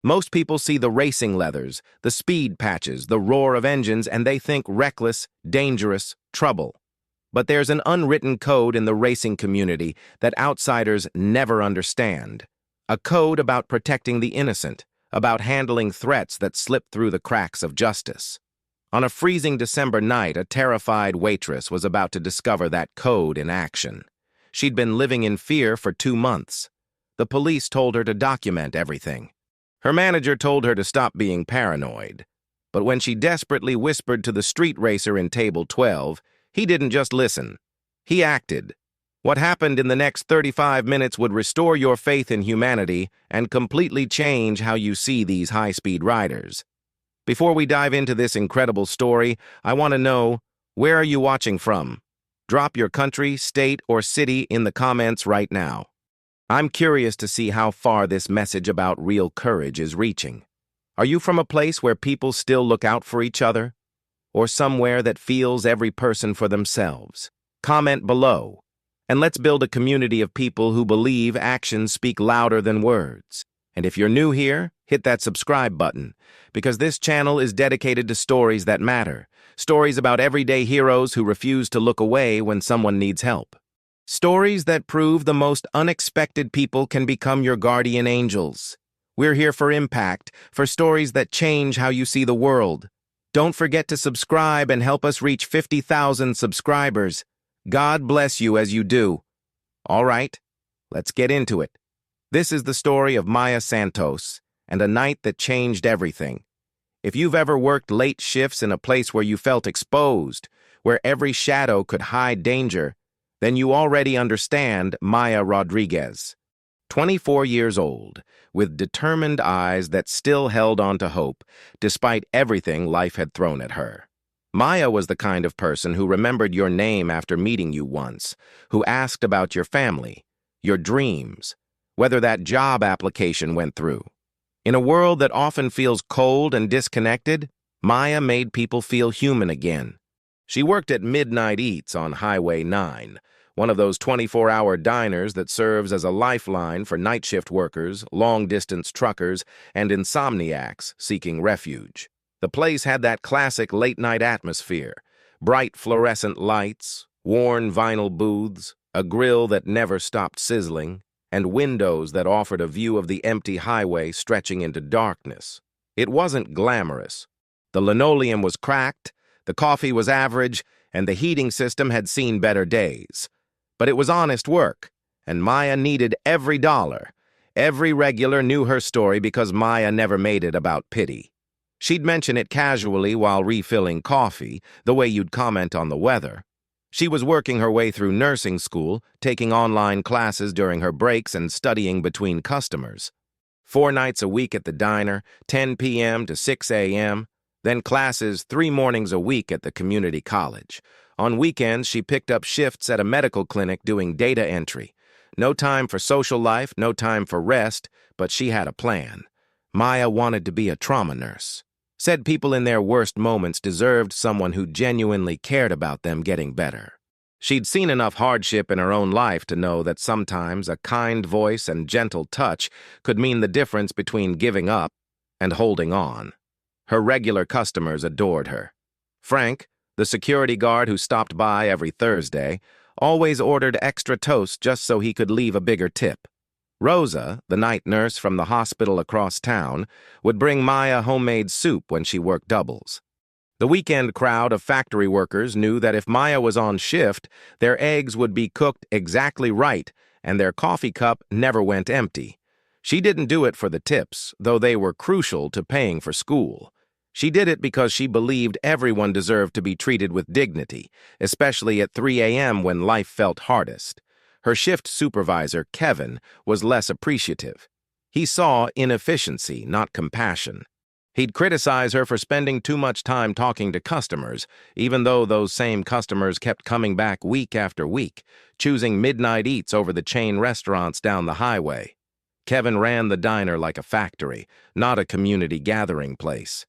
Most people see the racing leathers, the speed patches, the roar of engines, and they think reckless, dangerous, trouble. But there's an unwritten code in the racing community that outsiders never understand. A code about protecting the innocent, about handling threats that slip through the cracks of justice. On a freezing December night, a terrified waitress was about to discover that code in action. She'd been living in fear for 2 months. The police told her to document everything. Her manager told her to stop being paranoid. But when she desperately whispered to the street racer in table 12, he didn't just listen. He acted. What happened in the next 35 minutes would restore your faith in humanity and completely change how you see these high-speed riders. Before we dive into this incredible story, I want to know, where are you watching from? Drop your country, state, or city in the comments right now. I'm curious to see how far this message about real courage is reaching. Are you from a place where people still look out for each other? Or somewhere that feels every person for themselves? Comment below, and let's build a community of people who believe actions speak louder than words. And if you're new here, hit that subscribe button, because this channel is dedicated to stories that matter, stories about everyday heroes who refuse to look away when someone needs help. Stories that prove the most unexpected people can become your guardian angels. We're here for impact, for stories that change how you see the world. Don't forget to subscribe and help us reach 50,000 subscribers. God bless you as you do. All right, let's get into it. This is the story of Maya Santos and a night that changed everything. If you've ever worked late shifts in a place where you felt exposed, where every shadow could hide danger, then you already understand Maya Rodriguez. 24 years old, with determined eyes that still held on to hope, despite everything life had thrown at her. Maya was the kind of person who remembered your name after meeting you once, who asked about your family, your dreams, whether that job application went through. In a world that often feels cold and disconnected, Maya made people feel human again. She worked at Midnight Eats on Highway 9, one of those 24-hour diners that serves as a lifeline for night shift workers, long-distance truckers, and insomniacs seeking refuge. The place had that classic late-night atmosphere, bright fluorescent lights, worn vinyl booths, a grill that never stopped sizzling, and windows that offered a view of the empty highway stretching into darkness. It wasn't glamorous. The linoleum was cracked, the coffee was average, and the heating system had seen better days. But it was honest work, and Maya needed every dollar. Every regular knew her story because Maya never made it about pity. She'd mention it casually while refilling coffee, the way you'd comment on the weather. She was working her way through nursing school, taking online classes during her breaks and studying between customers. 4 nights a week at the diner, 10 p.m. to 6 a.m., then classes 3 mornings a week at the community college. On weekends, she picked up shifts at a medical clinic doing data entry. No time for social life, no time for rest, but she had a plan. Maya wanted to be a trauma nurse. Said people in their worst moments deserved someone who genuinely cared about them getting better. She'd seen enough hardship in her own life to know that sometimes a kind voice and gentle touch could mean the difference between giving up and holding on. Her regular customers adored her. Frank, the security guard who stopped by every Thursday, always ordered extra toast just so he could leave a bigger tip. Rosa, the night nurse from the hospital across town, would bring Maya homemade soup when she worked doubles. The weekend crowd of factory workers knew that if Maya was on shift, their eggs would be cooked exactly right and their coffee cup never went empty. She didn't do it for the tips, though they were crucial to paying for school. She did it because she believed everyone deserved to be treated with dignity, especially at 3 a.m. when life felt hardest. Her shift supervisor, Kevin, was less appreciative. He saw inefficiency, not compassion. He'd criticize her for spending too much time talking to customers, even though those same customers kept coming back week after week, choosing Midnight Eats over the chain restaurants down the highway. Kevin ran the diner like a factory, not a community gathering place.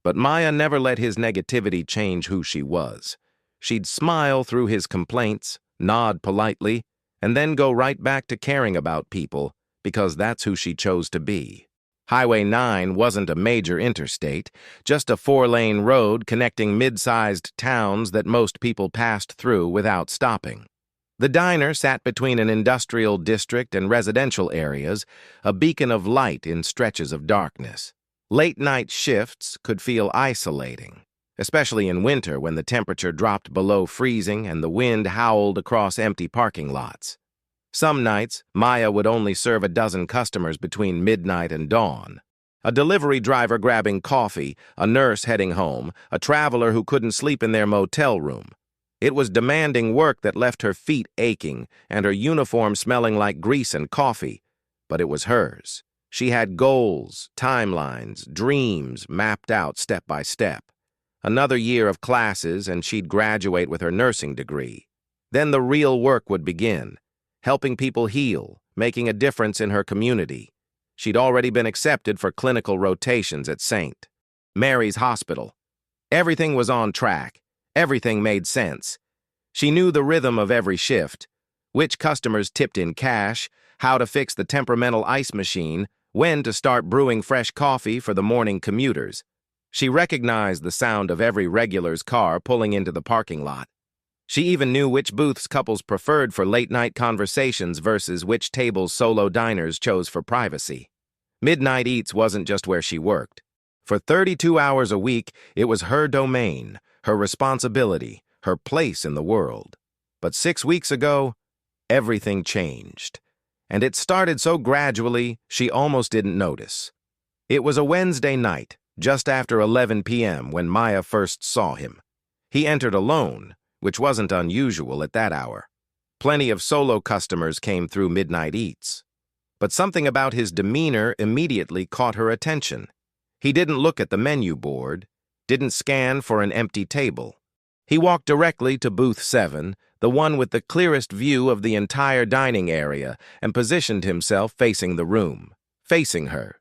But Maya never let his negativity change who she was. She'd smile through his complaints, nod politely, and then go right back to caring about people, because that's who she chose to be. Highway 9 wasn't a major interstate, just a four-lane road connecting mid-sized towns that most people passed through without stopping. The diner sat between an industrial district and residential areas, a beacon of light in stretches of darkness. Late-night shifts could feel isolating, especially in winter when the temperature dropped below freezing and the wind howled across empty parking lots. Some nights, Maya would only serve a dozen customers between midnight and dawn. A delivery driver grabbing coffee, a nurse heading home, a traveler who couldn't sleep in their motel room. It was demanding work that left her feet aching and her uniform smelling like grease and coffee, but it was hers. She had goals, timelines, dreams mapped out step by step. Another year of classes and she'd graduate with her nursing degree. Then the real work would begin, helping people heal, making a difference in her community. She'd already been accepted for clinical rotations at St. Mary's Hospital. Everything was on track. Everything made sense. She knew the rhythm of every shift, which customers tipped in cash, how to fix the temperamental ice machine, when to start brewing fresh coffee for the morning commuters. She recognized the sound of every regular's car pulling into the parking lot. She even knew which booths couples preferred for late-night conversations versus which tables solo diners chose for privacy. Midnight Eats wasn't just where she worked. For 32 hours a week, it was her domain, her responsibility, her place in the world. But 6 weeks ago, everything changed. And it started so gradually, she almost didn't notice. It was a Wednesday night, just after 11 p.m. when Maya first saw him. He entered alone, which wasn't unusual at that hour. Plenty of solo customers came through Midnight Eats. But something about his demeanor immediately caught her attention. He didn't look at the menu board, didn't scan for an empty table. He walked directly to booth 7, the one with the clearest view of the entire dining area, and positioned himself facing the room, facing her.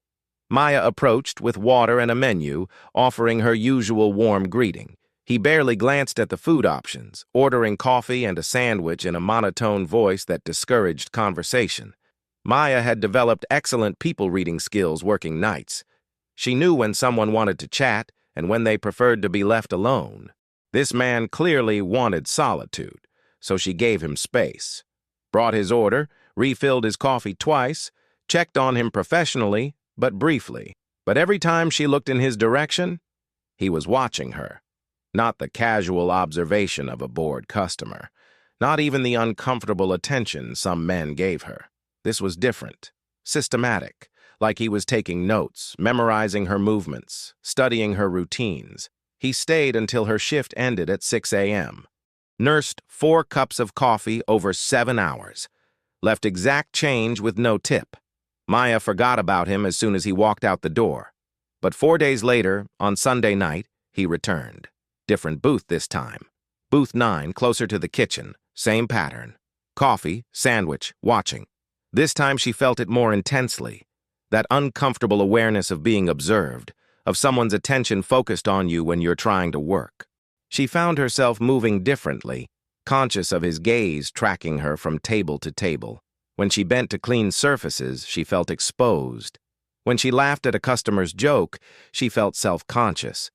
Maya approached with water and a menu, offering her usual warm greeting. He barely glanced at the food options, ordering coffee and a sandwich in a monotone voice that discouraged conversation. Maya had developed excellent people-reading skills working nights. She knew when someone wanted to chat and when they preferred to be left alone. This man clearly wanted solitude, so she gave him space. Brought his order, refilled his coffee twice, checked on him professionally, but briefly. But every time she looked in his direction, he was watching her. Not the casual observation of a bored customer. Not even the uncomfortable attention some men gave her. This was different, systematic, like he was taking notes, memorizing her movements, studying her routines. He stayed until her shift ended at 6 a.m. Nursed 4 cups of coffee over 7 hours. Left exact change with no tip. Maya forgot about him as soon as he walked out the door. But 4 days later, on Sunday night, he returned. Different booth this time. Booth 9, closer to the kitchen. Same pattern. Coffee, sandwich, watching. This time she felt it more intensely. That uncomfortable awareness of being observed, of someone's attention focused on you when you're trying to work. She found herself moving differently, conscious of his gaze tracking her from table to table. When she bent to clean surfaces, she felt exposed. When she laughed at a customer's joke, she felt self-conscious.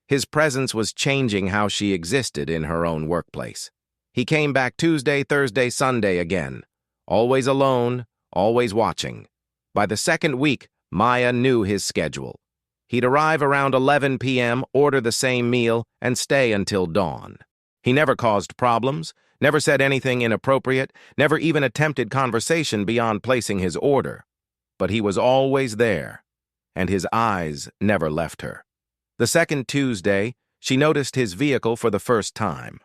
His presence was changing how she existed in her own workplace. He came back Tuesday, Thursday, Sunday again. Always alone, always watching. By the second week, Maya knew his schedule. He'd arrive around 11 p.m., order the same meal, and stay until dawn. He never caused problems, never said anything inappropriate, never even attempted conversation beyond placing his order. But he was always there, and his eyes never left her. The second Tuesday, she noticed his vehicle for the first time.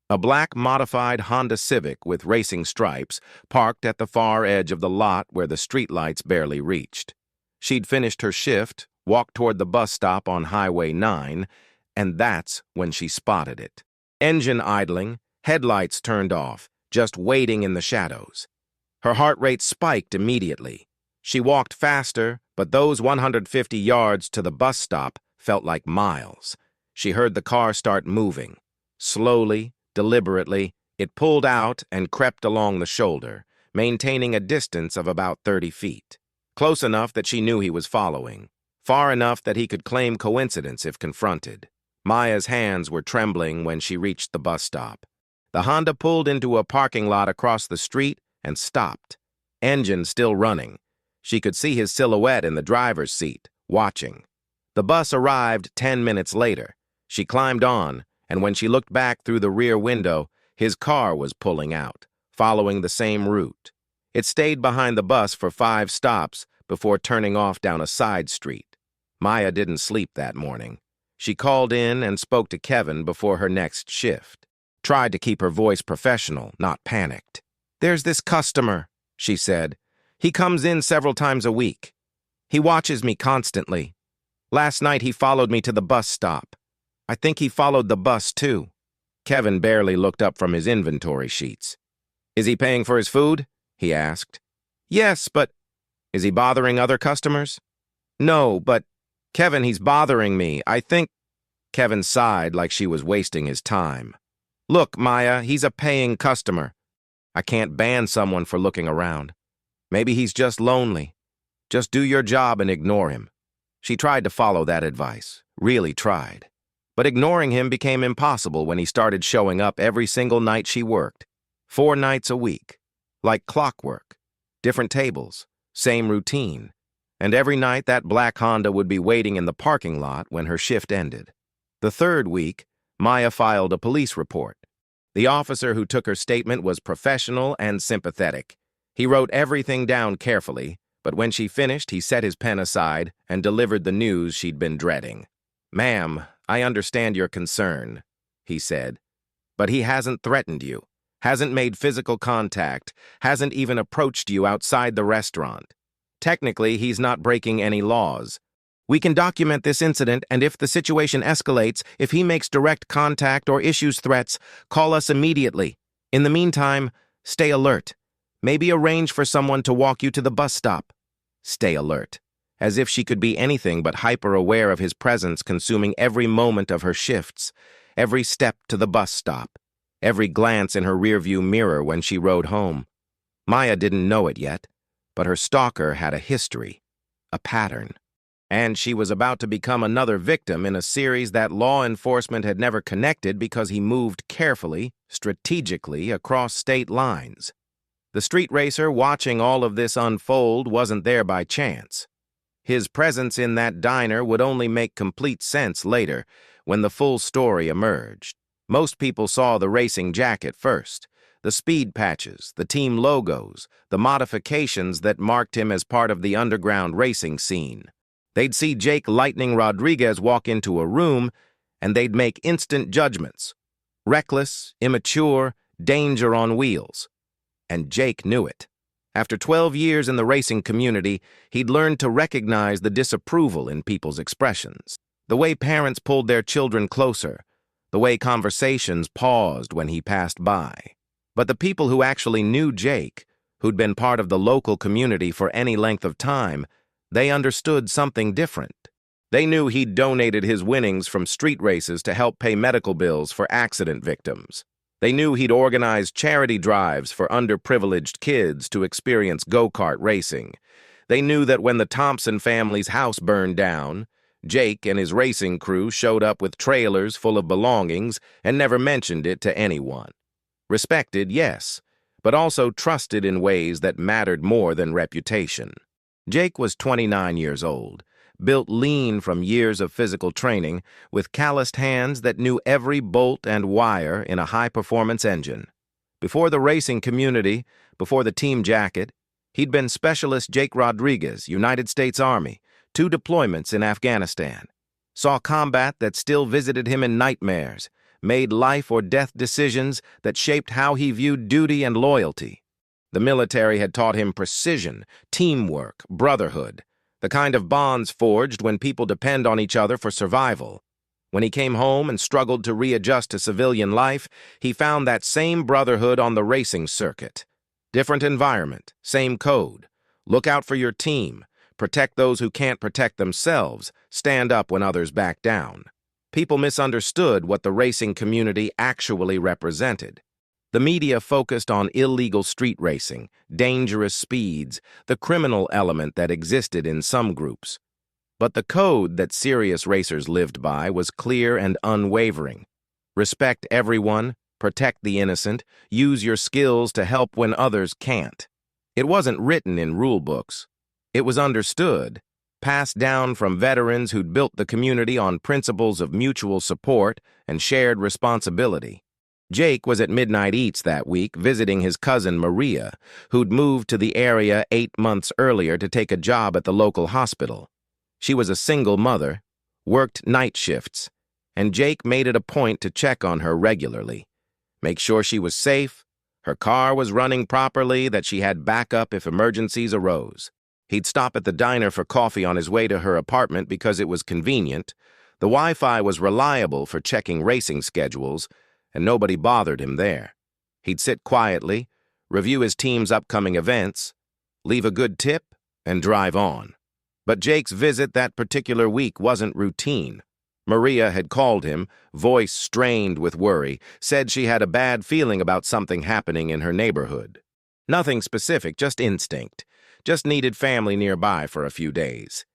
A black modified Honda Civic with racing stripes parked at the far edge of the lot where the streetlights barely reached. She'd finished her shift, walked toward the bus stop on Highway 9, and that's when she spotted it. Engine idling, headlights turned off, just waiting in the shadows. Her heart rate spiked immediately. She walked faster, but those 150 yards to the bus stop felt like miles. She heard the car start moving. Slowly, deliberately, it pulled out and crept along the shoulder, maintaining a distance of about 30 feet. Close enough that she knew he was following. Far enough that he could claim coincidence if confronted. Maya's hands were trembling when she reached the bus stop. The Honda pulled into a parking lot across the street and stopped. Engine still running. She could see his silhouette in the driver's seat, watching. The bus arrived 10 minutes later. She climbed on, and when she looked back through the rear window, his car was pulling out, following the same route. It stayed behind the bus for 5 stops before turning off down a side street. Maya didn't sleep that morning. She called in and spoke to Kevin before her next shift. Tried to keep her voice professional, not panicked. "There's this customer," she said. "He comes in several times a week. He watches me constantly. Last night he followed me to the bus stop. I think he followed the bus too." Kevin barely looked up from his inventory sheets. "Is he paying for his food?" he asked. "Yes, but—" "Is he bothering other customers?" "No, but—" "Kevin, he's bothering me. I think—" Kevin sighed like she was wasting his time. "Look, Maya, he's a paying customer. I can't ban someone for looking around. Maybe he's just lonely. Just do your job and ignore him." She tried to follow that advice, really tried. But ignoring him became impossible when he started showing up every single night she worked. 4 nights a week. Like clockwork. Different tables. Same routine. And every night that black Honda would be waiting in the parking lot when her shift ended. The 3rd week, Maya filed a police report. The officer who took her statement was professional and sympathetic. He wrote everything down carefully, but when she finished, he set his pen aside and delivered the news she'd been dreading. "Ma'am, I understand your concern," he said, "but he hasn't threatened you, hasn't made physical contact, hasn't even approached you outside the restaurant. Technically, he's not breaking any laws. We can document this incident, and if the situation escalates, if he makes direct contact or issues threats, call us immediately. In the meantime, stay alert. Maybe arrange for someone to walk you to the bus stop." Stay alert. As if she could be anything but hyper-aware of his presence consuming every moment of her shifts, every step to the bus stop, every glance in her rearview mirror when she rode home. Maya didn't know it yet, but her stalker had a history, a pattern. And she was about to become another victim in a series that law enforcement had never connected because he moved carefully, strategically across state lines. The street racer watching all of this unfold wasn't there by chance. His presence in that diner would only make complete sense later, when the full story emerged. Most people saw the racing jacket first, the speed patches, the team logos, the modifications that marked him as part of the underground racing scene. They'd see Jake "Lightning" Rodriguez walk into a room, and they'd make instant judgments. Reckless, immature, danger on wheels. And Jake knew it. After 12 years in the racing community, he'd learned to recognize the disapproval in people's expressions. The way parents pulled their children closer. The way conversations paused when he passed by. But the people who actually knew Jake, who'd been part of the local community for any length of time, they understood something different. They knew he'd donated his winnings from street races to help pay medical bills for accident victims. They knew he'd organized charity drives for underprivileged kids to experience go-kart racing. They knew that when the Thompson family's house burned down, Jake and his racing crew showed up with trailers full of belongings and never mentioned it to anyone. Respected, yes, but also trusted in ways that mattered more than reputation. Jake was 29 years old, built lean from years of physical training, with calloused hands that knew every bolt and wire in a high-performance engine. Before the racing community, before the team jacket, he'd been Specialist Jake Rodriguez, United States Army, 2 deployments in Afghanistan. Saw combat that still visited him in nightmares, made life-or-death decisions that shaped how he viewed duty and loyalty. The military had taught him precision, teamwork, brotherhood, the kind of bonds forged when people depend on each other for survival. When he came home and struggled to readjust to civilian life, he found that same brotherhood on the racing circuit. Different environment, same code. Look out for your team. Protect those who can't protect themselves. Stand up when others back down. People misunderstood what the racing community actually represented. The media focused on illegal street racing, dangerous speeds, the criminal element that existed in some groups. But the code that serious racers lived by was clear and unwavering. Respect everyone, protect the innocent, use your skills to help when others can't. It wasn't written in rule books. It was understood, passed down from veterans who'd built the community on principles of mutual support and shared responsibility. Jake was at Midnight Eats that week visiting his cousin Maria, who'd moved to the area 8 months earlier to take a job at the local hospital. She was a single mother, worked night shifts, and Jake made it a point to check on her regularly. Make sure she was safe, her car was running properly, that she had backup if emergencies arose. He'd stop at the diner for coffee on his way to her apartment because it was convenient. The Wi-Fi was reliable for checking racing schedules, and nobody bothered him there. He'd sit quietly, review his team's upcoming events, leave a good tip, and drive on. But Jake's visit that particular week wasn't routine. Maria had called him, voice strained with worry, said she had a bad feeling about something happening in her neighborhood. Nothing specific, just instinct. Just needed family nearby for a few days.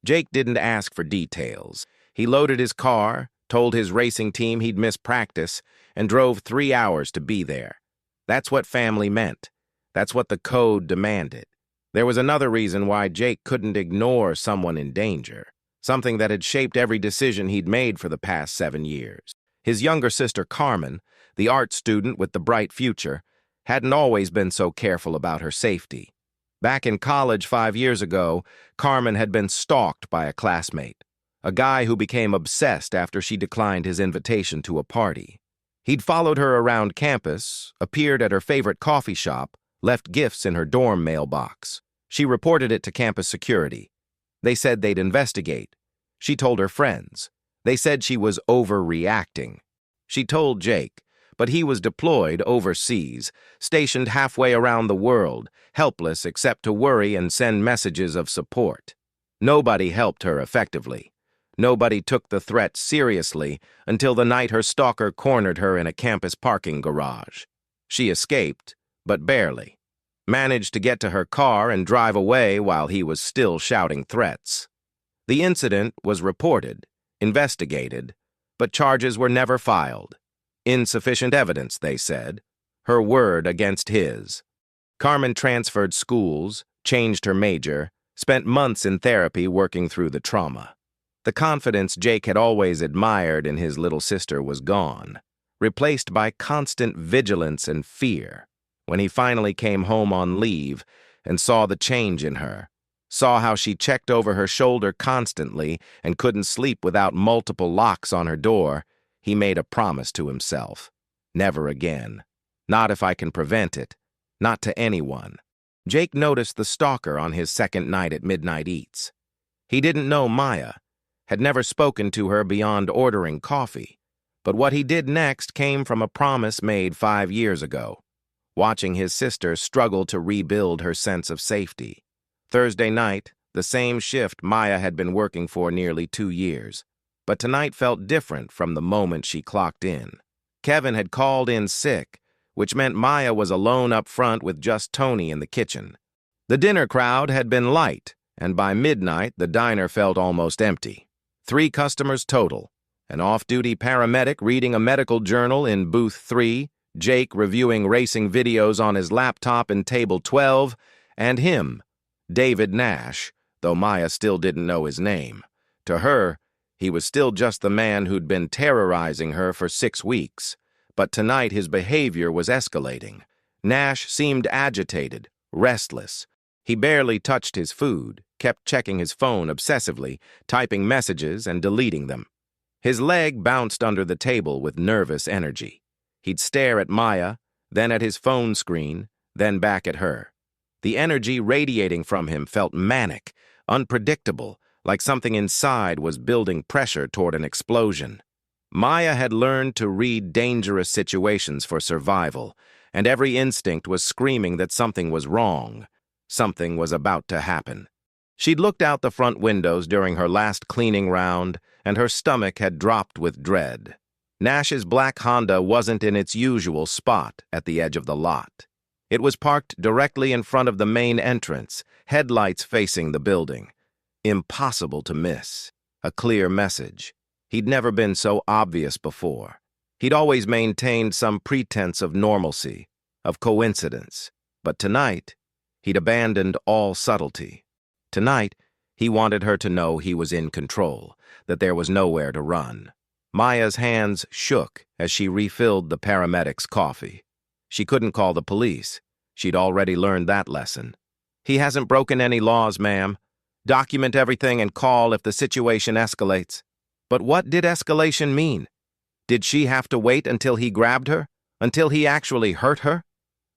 Jake didn't ask for details. He loaded his car, told his racing team he'd miss practice, and drove 3 hours to be there. That's what family meant. That's what the code demanded. There was another reason why Jake couldn't ignore someone in danger, something that had shaped every decision he'd made for the past 7 years. His younger sister Carmen, the art student with the bright future, hadn't always been so careful about her safety. Back in college 5 years ago, Carmen had been stalked by a classmate, a guy who became obsessed after she declined his invitation to a party. He'd followed her around campus, appeared at her favorite coffee shop, left gifts in her dorm mailbox. She reported it to campus security. They said they'd investigate. She told her friends. They said she was overreacting. She told Jake, but he was deployed overseas, stationed halfway around the world, helpless except to worry and send messages of support. Nobody helped her effectively. Nobody took the threat seriously until the night her stalker cornered her in a campus parking garage. She escaped, but barely. Managed to get to her car and drive away while he was still shouting threats. The incident was reported, investigated, but charges were never filed. Insufficient evidence, they said. Her word against his. Carmen transferred schools, changed her major, spent months in therapy working through the trauma. The confidence Jake had always admired in his little sister was gone, replaced by constant vigilance and fear. When he finally came home on leave and saw the change in her, saw how she checked over her shoulder constantly and couldn't sleep without multiple locks on her door, he made a promise to himself. Never again. Not if I can prevent it. Not to anyone. Jake noticed the stalker on his second night at Midnight Eats. He didn't know Maya, had never spoken to her beyond ordering coffee, but what he did next came from a promise made 5 years ago, watching his sister struggle to rebuild her sense of safety. Thursday night, the same shift Maya had been working for nearly 2 years, but tonight felt different from the moment she clocked in. Kevin had called in sick, which meant Maya was alone up front with just Tony in the kitchen. The dinner crowd had been light, and by midnight the diner felt almost empty. 3 customers total, an off-duty paramedic reading a medical journal in booth 3, Jake reviewing racing videos on his laptop in table 12, and him, David Nash, though Maya still didn't know his name. To her, he was still just the man who'd been terrorizing her for 6 weeks, but tonight his behavior was escalating. Nash seemed agitated, restless. He barely touched his food, kept checking his phone obsessively, typing messages and deleting them. His leg bounced under the table with nervous energy. He'd stare at Maya, then at his phone screen, then back at her. The energy radiating from him felt manic, unpredictable, like something inside was building pressure toward an explosion. Maya had learned to read dangerous situations for survival, and every instinct was screaming that something was wrong. Something was about to happen. She'd looked out the front windows during her last cleaning round, and her stomach had dropped with dread. Nash's black Honda wasn't in its usual spot at the edge of the lot. It was parked directly in front of the main entrance, headlights facing the building. Impossible to miss. A clear message. He'd never been so obvious before. He'd always maintained some pretense of normalcy, of coincidence. But tonight, he'd abandoned all subtlety. Tonight, he wanted her to know he was in control, that there was nowhere to run. Maya's hands shook as she refilled the paramedic's coffee. She couldn't call the police. She'd already learned that lesson. He hasn't broken any laws, ma'am. Document everything and call if the situation escalates. But what did escalation mean? Did she have to wait until he grabbed her? Until he actually hurt her?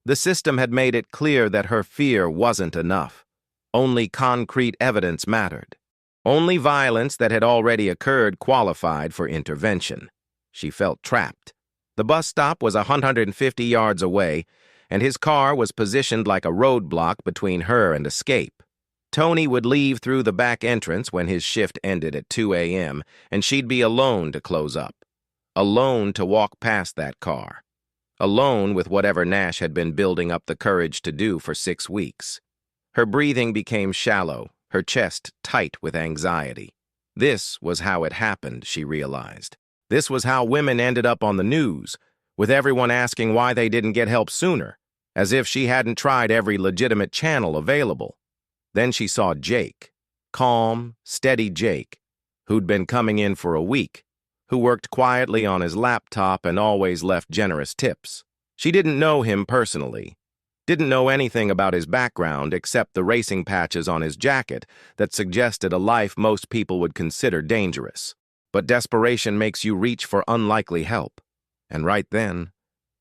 The system had made it clear that her fear wasn't enough. Only concrete evidence mattered. Only violence that had already occurred qualified for intervention. She felt trapped. The bus stop was 150 yards away, and his car was positioned like a roadblock between her and escape. Tony would leave through the back entrance when his shift ended at 2 a.m., and she'd be alone to close up. Alone to walk past that car. Alone with whatever Nash had been building up the courage to do for 6 weeks. Her breathing became shallow, her chest tight with anxiety. This was how it happened, she realized. This was how women ended up on the news, with everyone asking why they didn't get help sooner, as if she hadn't tried every legitimate channel available. Then she saw Jake, calm, steady Jake, who'd been coming in for a week, who worked quietly on his laptop and always left generous tips. She didn't know him personally, didn't know anything about his background except the racing patches on his jacket that suggested a life most people would consider dangerous. But desperation makes you reach for unlikely help. And right then,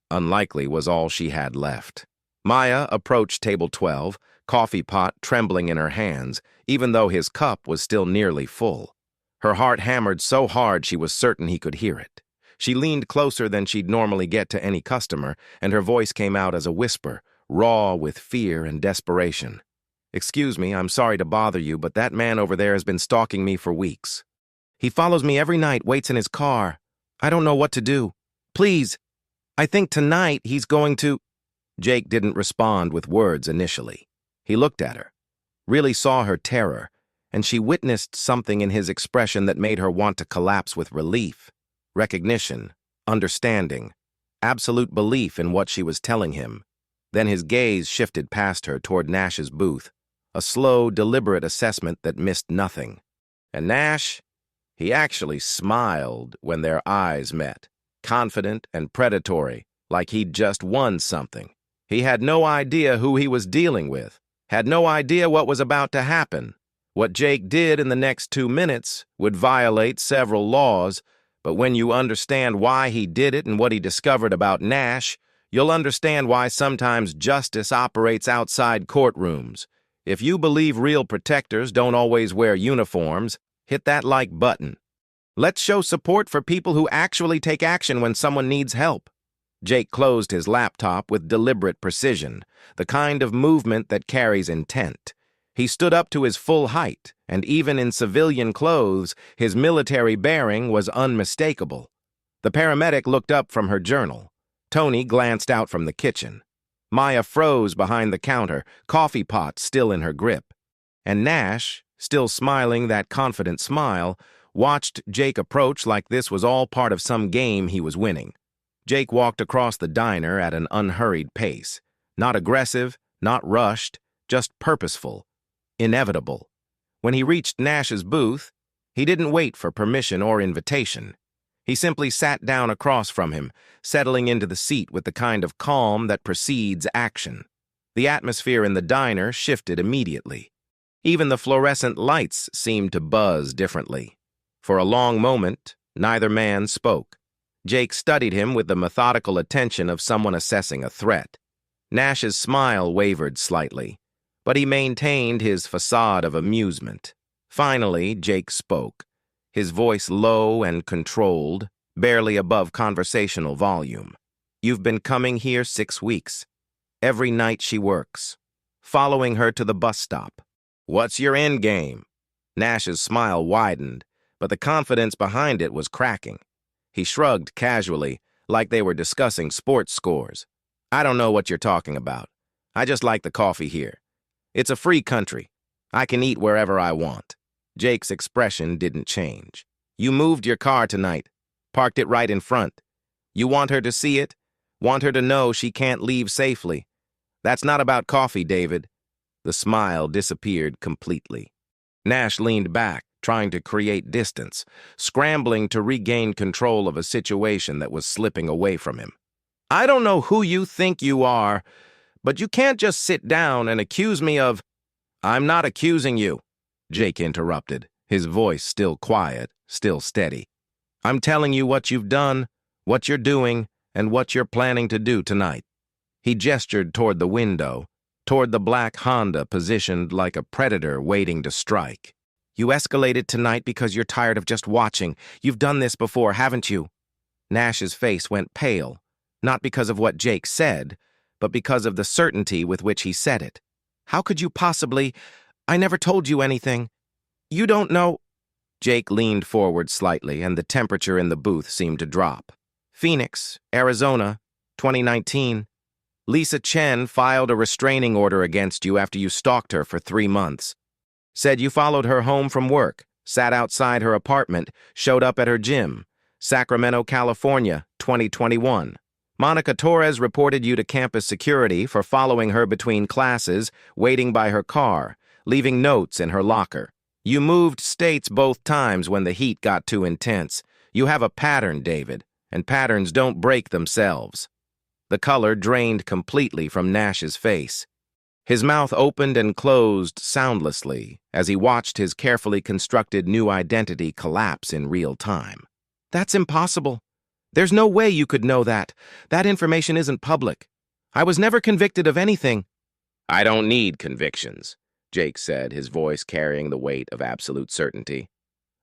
unlikely was all she had left. Maya approached table 12, coffee pot trembling in her hands, even though his cup was still nearly full. Her heart hammered so hard she was certain he could hear it. She leaned closer than she'd normally get to any customer, and her voice came out as a whisper, raw with fear and desperation. "Excuse me, I'm sorry to bother you, but that man over there has been stalking me for weeks. He follows me every night, waits in his car. I don't know what to do. Please, I think tonight he's going to—" Jake didn't respond with words initially. He looked at her, really saw her terror, and she witnessed something in his expression that made her want to collapse with relief, recognition, understanding, absolute belief in what she was telling him. Then his gaze shifted past her toward Nash's booth, a slow, deliberate assessment that missed nothing. And Nash, he actually smiled when their eyes met, confident and predatory, like he'd just won something. He had no idea who he was dealing with, had no idea what was about to happen. What Jake did in the next 2 minutes would violate several laws, but when you understand why he did it and what he discovered about Nash, you'll understand why sometimes justice operates outside courtrooms. If you believe real protectors don't always wear uniforms, hit that like button. Let's show support for people who actually take action when someone needs help. Jake closed his laptop with deliberate precision, the kind of movement that carries intent. He stood up to his full height, and even in civilian clothes, his military bearing was unmistakable. The paramedic looked up from her journal. Tony glanced out from the kitchen. Maya froze behind the counter, coffee pot still in her grip. And Nash, still smiling that confident smile, watched Jake approach like this was all part of some game he was winning. Jake walked across the diner at an unhurried pace. Not aggressive, not rushed, just purposeful, inevitable. When he reached Nash's booth, he didn't wait for permission or invitation. He simply sat down across from him, settling into the seat with the kind of calm that precedes action. The atmosphere in the diner shifted immediately. Even the fluorescent lights seemed to buzz differently. For a long moment, neither man spoke. Jake studied him with the methodical attention of someone assessing a threat. Nash's smile wavered slightly, but he maintained his facade of amusement. Finally, Jake spoke, his voice low and controlled, barely above conversational volume. "You've been coming here 6 weeks. Every night she works, following her to the bus stop. What's your end game?" Nash's smile widened, but the confidence behind it was cracking. He shrugged casually, like they were discussing sports scores. I don't know what you're talking about. I just like the coffee here. It's a free country. I can eat wherever I want. Jake's expression didn't change. You moved your car tonight. Parked it right in front. You want her to see it? Want her to know she can't leave safely? That's not about coffee, David. The smile disappeared completely. Nash leaned back, trying to create distance, scrambling to regain control of a situation that was slipping away from him. I don't know who you think you are, but you can't just sit down and accuse me of— I'm not accusing you, Jake interrupted, his voice still quiet, still steady. I'm telling you what you've done, what you're doing, and what you're planning to do tonight. He gestured toward the window, toward the black Honda positioned like a predator waiting to strike. You escalated tonight because you're tired of just watching. You've done this before, haven't you? Nash's face went pale, not because of what Jake said, but because of the certainty with which he said it. How could you possibly— I never told you anything. You don't know— Jake leaned forward slightly, and the temperature in the booth seemed to drop. Phoenix, Arizona, 2019. Lisa Chen filed a restraining order against you after you stalked her for 3 months. Said you followed her home from work, sat outside her apartment, showed up at her gym. Sacramento, California, 2021. Monica Torres reported you to campus security for following her between classes, waiting by her car, leaving notes in her locker. You moved states both times when the heat got too intense. You have a pattern, David, and patterns don't break themselves. The color drained completely from Nash's face. His mouth opened and closed soundlessly as he watched his carefully constructed new identity collapse in real time. That's impossible. There's no way you could know that. That information isn't public. I was never convicted of anything. I don't need convictions, Jake said, his voice carrying the weight of absolute certainty.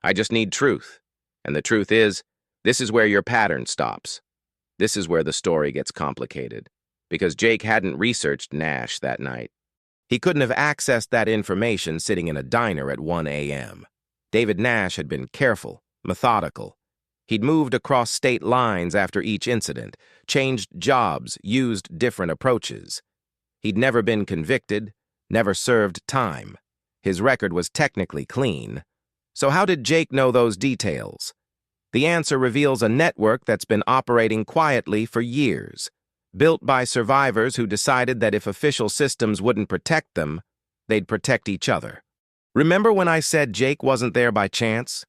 I just need truth. And the truth is, this is where your pattern stops. This is where the story gets complicated, because Jake hadn't researched Nash that night. He couldn't have accessed that information sitting in a diner at 1 a.m. David Nash had been careful, methodical. He'd moved across state lines after each incident, changed jobs, used different approaches. He'd never been convicted, never served time. His record was technically clean. So how did Jake know those details? The answer reveals a network that's been operating quietly for years, built by survivors who decided that if official systems wouldn't protect them, they'd protect each other. Remember when I said Jake wasn't there by chance?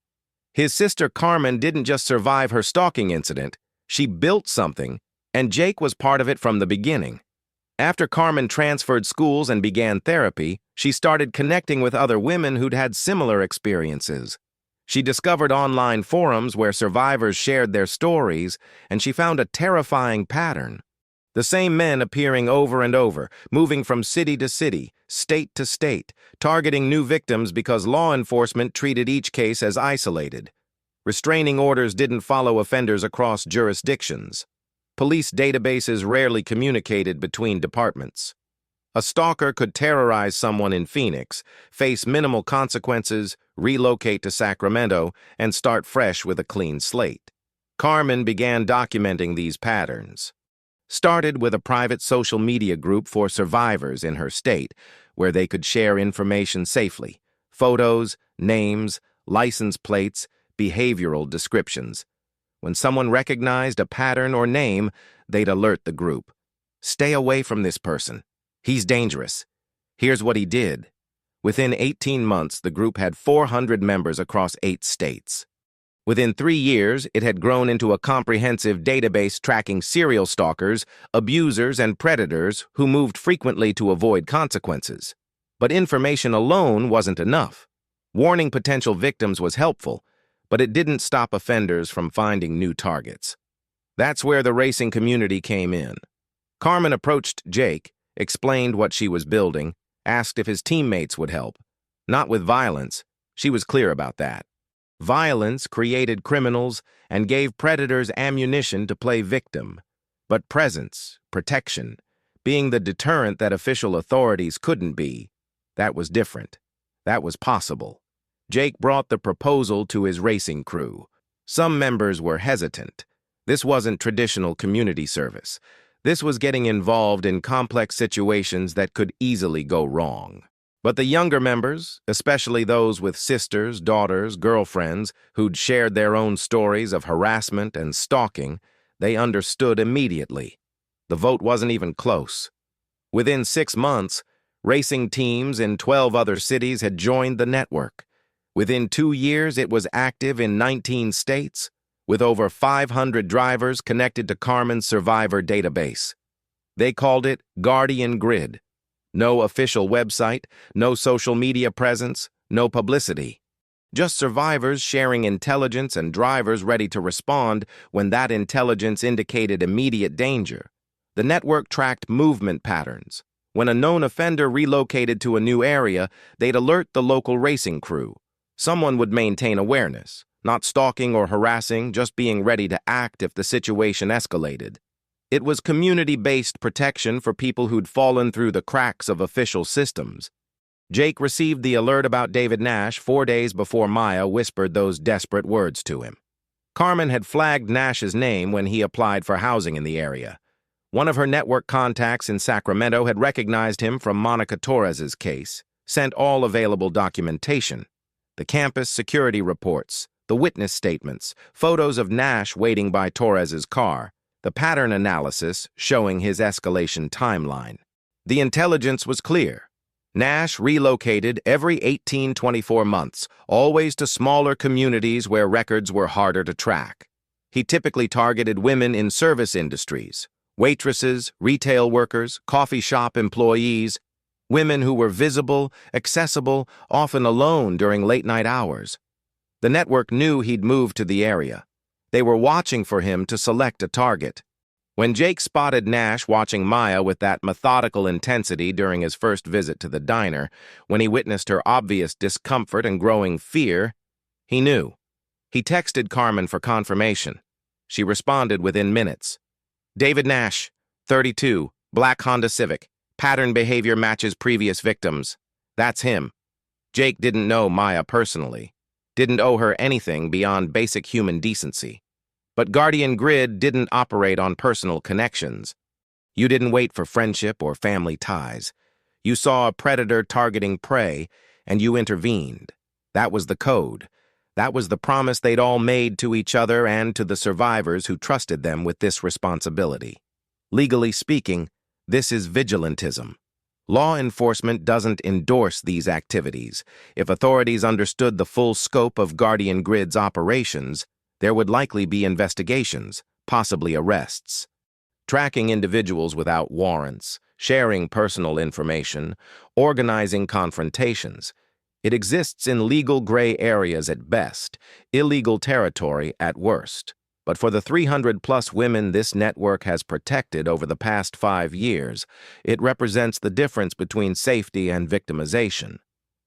His sister Carmen didn't just survive her stalking incident, she built something, and Jake was part of it from the beginning. After Carmen transferred schools and began therapy, she started connecting with other women who'd had similar experiences. She discovered online forums where survivors shared their stories, and she found a terrifying pattern. The same men appearing over and over, moving from city to city, state to state, targeting new victims because law enforcement treated each case as isolated. Restraining orders didn't follow offenders across jurisdictions. Police databases rarely communicated between departments. A stalker could terrorize someone in Phoenix, face minimal consequences, relocate to Sacramento, and start fresh with a clean slate. Carmen began documenting these patterns. Started with a private social media group for survivors in her state, where they could share information safely: photos, names, license plates, behavioral descriptions. When someone recognized a pattern or name, they'd alert the group. Stay away from this person. He's dangerous. Here's what he did. Within 18 months, the group had 400 members across 8 states. Within 3 years, it had grown into a comprehensive database tracking serial stalkers, abusers, and predators who moved frequently to avoid consequences. But information alone wasn't enough. Warning potential victims was helpful, but it didn't stop offenders from finding new targets. That's where the racing community came in. Carmen approached Jake, explained what she was building, asked if his teammates would help. Not with violence. She was clear about that. Violence created criminals and gave predators ammunition to play victim. But presence, protection, being the deterrent that official authorities couldn't be, that was different. That was possible. Jake brought the proposal to his racing crew. Some members were hesitant. This wasn't traditional community service. This was getting involved in complex situations that could easily go wrong. But the younger members, especially those with sisters, daughters, girlfriends, who'd shared their own stories of harassment and stalking, they understood immediately. The vote wasn't even close. Within 6 months, racing teams in 12 other cities had joined the network. Within 2 years, it was active in 19 states, with over 500 drivers connected to Carmen's survivor database. They called it Guardian Grid. No official website, no social media presence, no publicity. Just survivors sharing intelligence and drivers ready to respond when that intelligence indicated immediate danger. The network tracked movement patterns. When a known offender relocated to a new area, they'd alert the local racing crew. Someone would maintain awareness, not stalking or harassing, just being ready to act if the situation escalated. It was community-based protection for people who'd fallen through the cracks of official systems. Jake received the alert about David Nash 4 days before Maya whispered those desperate words to him. Carmen had flagged Nash's name when he applied for housing in the area. One of her network contacts in Sacramento had recognized him from Monica Torres's case, sent all available documentation. The campus security reports, the witness statements, photos of Nash waiting by Torres's car, the pattern analysis showing his escalation timeline. The intelligence was clear. Nash relocated every 18-24 months, always to smaller communities where records were harder to track. He typically targeted women in service industries, waitresses, retail workers, coffee shop employees, women who were visible, accessible, often alone during late-night hours. The network knew he'd moved to the area. They were watching for him to select a target. When Jake spotted Nash watching Maya with that methodical intensity during his first visit to the diner, when he witnessed her obvious discomfort and growing fear, he knew. He texted Carmen for confirmation. She responded within minutes. David Nash, 32, black Honda Civic. Pattern behavior matches previous victims. That's him. Jake didn't know Maya personally, didn't owe her anything beyond basic human decency. But Guardian Grid didn't operate on personal connections. You didn't wait for friendship or family ties. You saw a predator targeting prey, and you intervened. That was the code. That was the promise they'd all made to each other and to the survivors who trusted them with this responsibility. Legally speaking, this is vigilantism. Law enforcement doesn't endorse these activities. If authorities understood the full scope of Guardian Grid's operations, there would likely be investigations, possibly arrests. Tracking individuals without warrants, sharing personal information, organizing confrontations. It exists in legal gray areas at best, illegal territory at worst. But for the 300-plus women this network has protected over the past 5 years, it represents the difference between safety and victimization.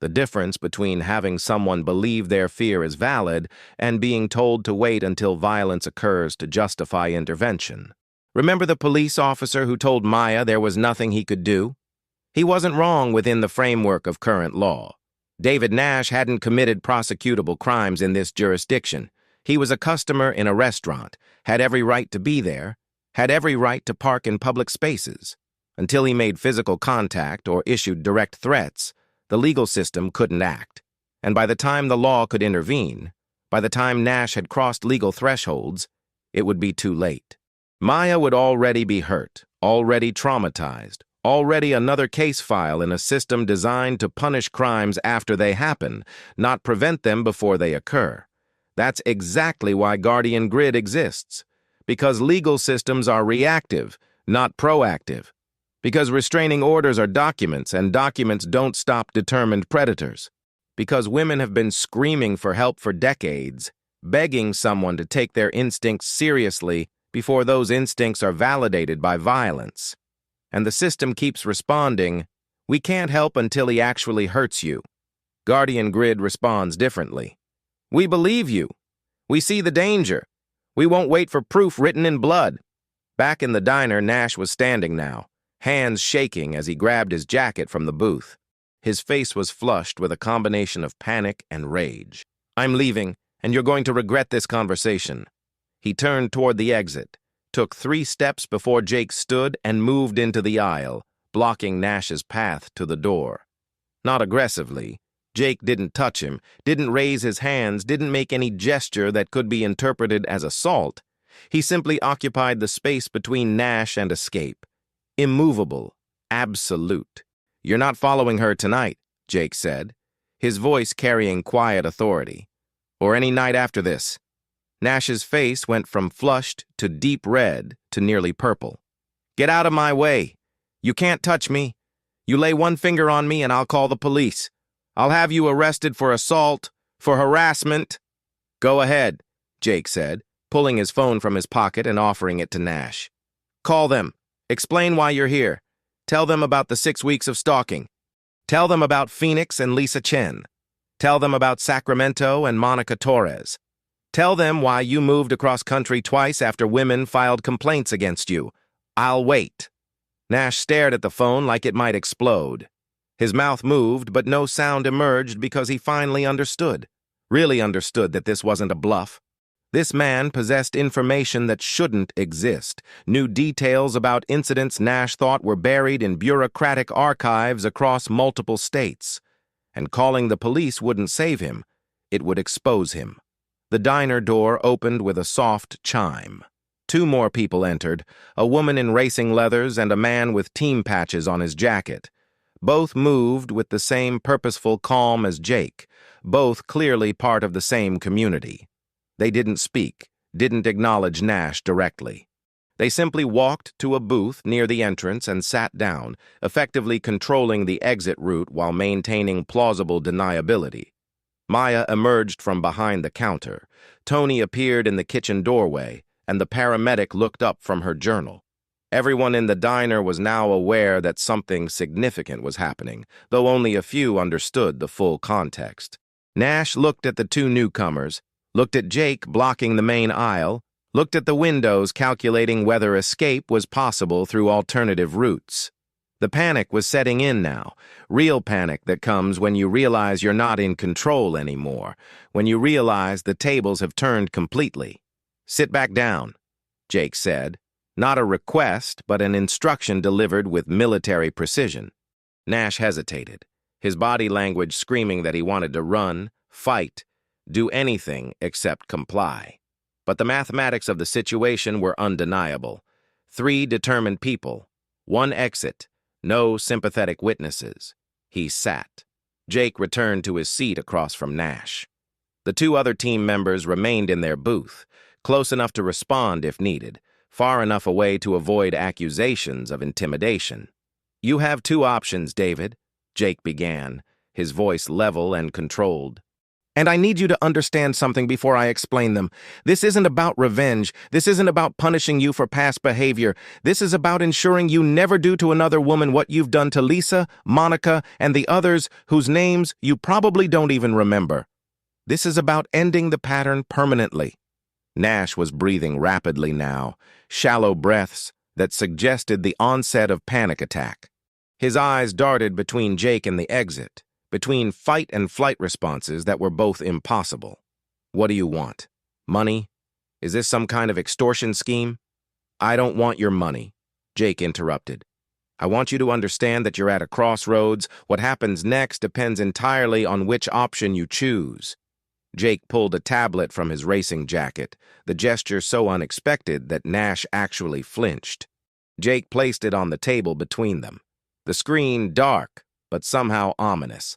The difference between having someone believe their fear is valid and being told to wait until violence occurs to justify intervention. Remember the police officer who told Maya there was nothing he could do? He wasn't wrong within the framework of current law. David Nash hadn't committed prosecutable crimes in this jurisdiction. He was a customer in a restaurant, had every right to be there, had every right to park in public spaces. Until he made physical contact or issued direct threats, the legal system couldn't act. And by the time the law could intervene, by the time Nash had crossed legal thresholds, it would be too late. Maya would already be hurt, already traumatized, already another case file in a system designed to punish crimes after they happen, not prevent them before they occur. That's exactly why Guardian Grid exists. Because legal systems are reactive, not proactive. Because restraining orders are documents, and documents don't stop determined predators. Because women have been screaming for help for decades, begging someone to take their instincts seriously before those instincts are validated by violence. And the system keeps responding, "We can't help until he actually hurts you." Guardian Grid responds differently. "We believe you. We see the danger. We won't wait for proof written in blood." Back in the diner, Nash was standing now, hands shaking as he grabbed his jacket from the booth. His face was flushed with a combination of panic and rage. "I'm leaving. and you're going to regret this conversation." He turned toward the exit, took 3 steps before Jake stood and moved into the aisle, blocking Nash's path to the door. Not aggressively. Jake didn't touch him, didn't raise his hands, didn't make any gesture that could be interpreted as assault. He simply occupied the space between Nash and escape. Immovable, absolute. "You're not following her tonight," Jake said, his voice carrying quiet authority. "Or any night after this." Nash's face went from flushed to deep red to nearly purple. "Get out of my way. You can't touch me. You lay one finger on me and I'll call the police. I'll have you arrested for assault, for harassment." "Go ahead," Jake said, pulling his phone from his pocket and offering it to Nash. "Call them. Explain why you're here. Tell them about the 6 weeks of stalking. Tell them about Phoenix and Lisa Chen. Tell them about Sacramento and Monica Torres. Tell them why you moved across country twice after women filed complaints against you. I'll wait." Nash stared at the phone like it might explode. His mouth moved, but no sound emerged because he finally understood. Really understood that this wasn't a bluff. This man possessed information that shouldn't exist, knew details about incidents Nash thought were buried in bureaucratic archives across multiple states. And calling the police wouldn't save him. It would expose him. The diner door opened with a soft chime. 2 more people entered, a woman in racing leathers and a man with team patches on his jacket. Both moved with the same purposeful calm as Jake, both clearly part of the same community. They didn't speak, didn't acknowledge Nash directly. They simply walked to a booth near the entrance and sat down, effectively controlling the exit route while maintaining plausible deniability. Maya emerged from behind the counter. Tony appeared in the kitchen doorway, and the paramedic looked up from her journal. Everyone in the diner was now aware that something significant was happening, though only a few understood the full context. Nash looked at the 2 newcomers, looked at Jake blocking the main aisle, looked at the windows calculating whether escape was possible through alternative routes. The panic was setting in now, real panic that comes when you realize you're not in control anymore, when you realize the tables have turned completely. "Sit back down," Jake said, not a request, but an instruction delivered with military precision. Nash hesitated, his body language screaming that he wanted to run, fight, do anything except comply. But the mathematics of the situation were undeniable. 3 determined people, 1 exit, no sympathetic witnesses. He sat. Jake returned to his seat across from Nash. The 2 other team members remained in their booth, close enough to respond if needed, far enough away to avoid accusations of intimidation. "You have 2 options, David," Jake began, his voice level and controlled. "And I need you to understand something before I explain them. This isn't about revenge. This isn't about punishing you for past behavior. This is about ensuring you never do to another woman what you've done to Lisa, Monica, and the others whose names you probably don't even remember. This is about ending the pattern permanently." Nash was breathing rapidly now, shallow breaths that suggested the onset of panic attack. His eyes darted between Jake and the exit, between fight and flight responses that were both impossible. "What do you want? Money? Is this some kind of extortion scheme?" "I don't want your money," Jake interrupted. "I want you to understand that you're at a crossroads. What happens next depends entirely on which option you choose." Jake pulled a tablet from his racing jacket, the gesture so unexpected that Nash actually flinched. Jake placed it on the table between them, the screen dark, but somehow ominous.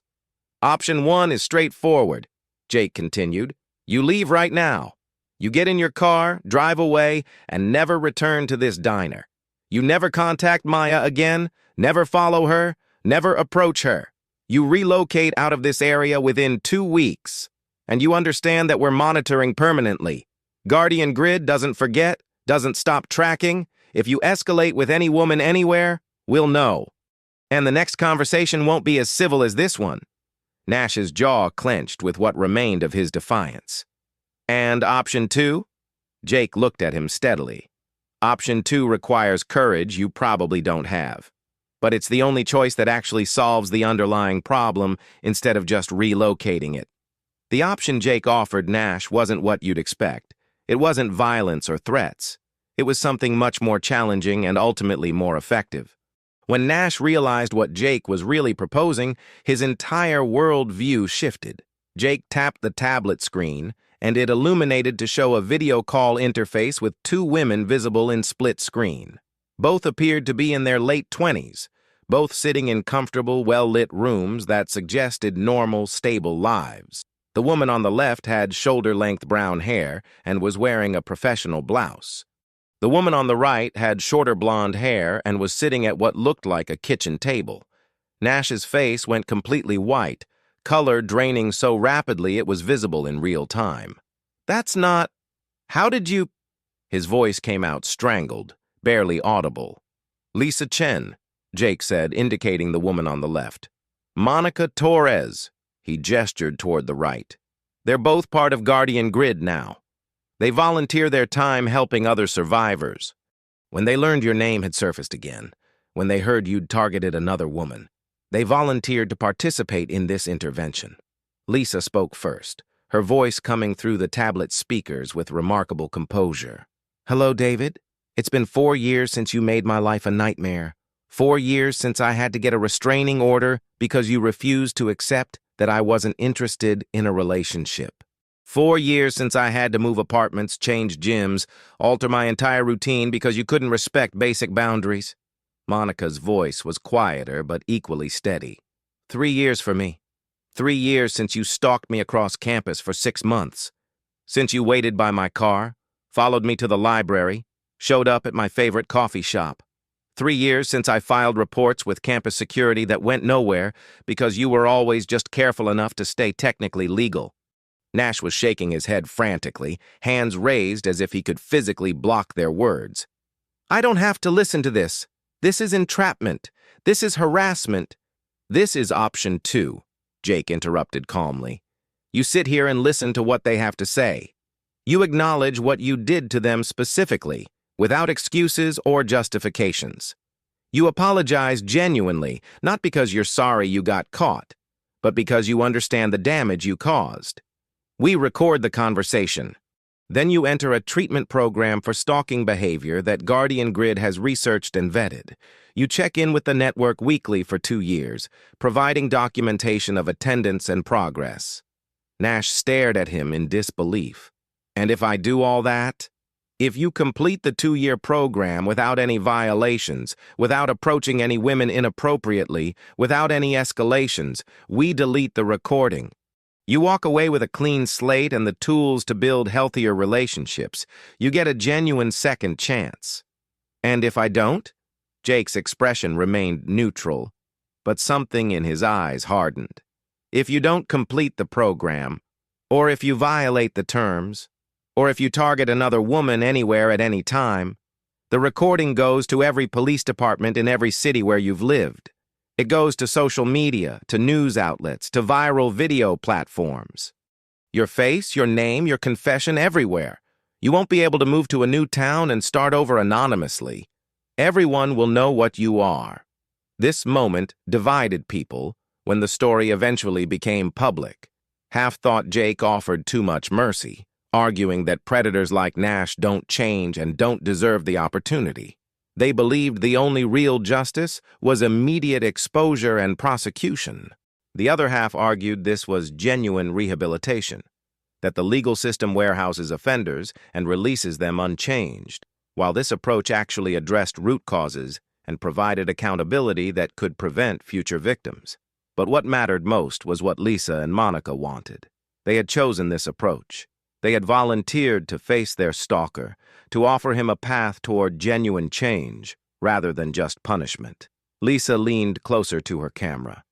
"Option 1 is straightforward," Jake continued. "You leave right now. You get in your car, drive away, and never return to this diner. You never contact Maya again, never follow her, never approach her. You relocate out of this area within 2 weeks. And you understand that we're monitoring permanently. Guardian Grid doesn't forget, doesn't stop tracking. If you escalate with any woman anywhere, we'll know. And the next conversation won't be as civil as this one." Nash's jaw clenched with what remained of his defiance. "And option 2? Jake looked at him steadily. "Option 2 requires courage you probably don't have. But it's the only choice that actually solves the underlying problem instead of just relocating it. The option Jake offered Nash wasn't what you'd expect. It wasn't violence or threats. It was something much more challenging and ultimately more effective. When Nash realized what Jake was really proposing, his entire worldview shifted. Jake tapped the tablet screen, and it illuminated to show a video call interface with two women visible in split screen. Both appeared to be in their late 20s, both sitting in comfortable, well-lit rooms that suggested normal, stable lives. The woman on the left had shoulder-length brown hair and was wearing a professional blouse. The woman on the right had shorter blonde hair and was sitting at what looked like a kitchen table. Nash's face went completely white, color draining so rapidly it was visible in real time. "That's not... How did you..." His voice came out strangled, barely audible. "Lisa Chen," Jake said, indicating the woman on the left. "Monica Torres." He gestured toward the right. "They're both part of Guardian Grid now. They volunteer their time helping other survivors. When they learned your name had surfaced again, when they heard you'd targeted another woman, they volunteered to participate in this intervention." Lisa spoke first, her voice coming through the tablet speakers with remarkable composure. "Hello, David. It's been 4 years since you made my life a nightmare. 4 years since I had to get a restraining order because you refused to accept that I wasn't interested in a relationship. 4 years since I had to move apartments, change gyms, alter my entire routine because you couldn't respect basic boundaries." Monica's voice was quieter but equally steady. 3 years for me. 3 years since you stalked me across campus for 6 months. Since you waited by my car, followed me to the library, showed up at my favorite coffee shop. 3 years since I filed reports with campus security that went nowhere because you were always just careful enough to stay technically legal. Nash was shaking his head frantically, hands raised as if he could physically block their words. "I don't have to listen to this. This is entrapment. This is harassment." "This is option 2, Jake interrupted calmly. "You sit here and listen to what they have to say. You acknowledge what you did to them specifically, without excuses or justifications. You apologize genuinely, not because you're sorry you got caught, but because you understand the damage you caused. We record the conversation. Then you enter a treatment program for stalking behavior that Guardian Grid has researched and vetted. You check in with the network weekly for 2 years, providing documentation of attendance and progress." Nash stared at him in disbelief. "And if I do all that? If you complete the 2-year program without any violations, without approaching any women inappropriately, without any escalations, we delete the recording. You walk away with a clean slate and the tools to build healthier relationships. You get a genuine second chance. And if I don't?" Jake's expression remained neutral, but something in his eyes hardened. "If you don't complete the program, or if you violate the terms, or if you target another woman anywhere at any time, the recording goes to every police department in every city where you've lived. It goes to social media, to news outlets, to viral video platforms. Your face, your name, your confession, everywhere. You won't be able to move to a new town and start over anonymously. Everyone will know what you are." This moment divided people when the story eventually became public. Half thought Jake offered too much mercy, arguing that predators like Nash don't change and don't deserve the opportunity. They believed the only real justice was immediate exposure and prosecution. The other half argued this was genuine rehabilitation, that the legal system warehouses offenders and releases them unchanged, while this approach actually addressed root causes and provided accountability that could prevent future victims. But what mattered most was what Lisa and Monica wanted. They had chosen this approach. They had volunteered to face their stalker, to offer him a path toward genuine change, rather than just punishment. Lisa leaned closer to her camera.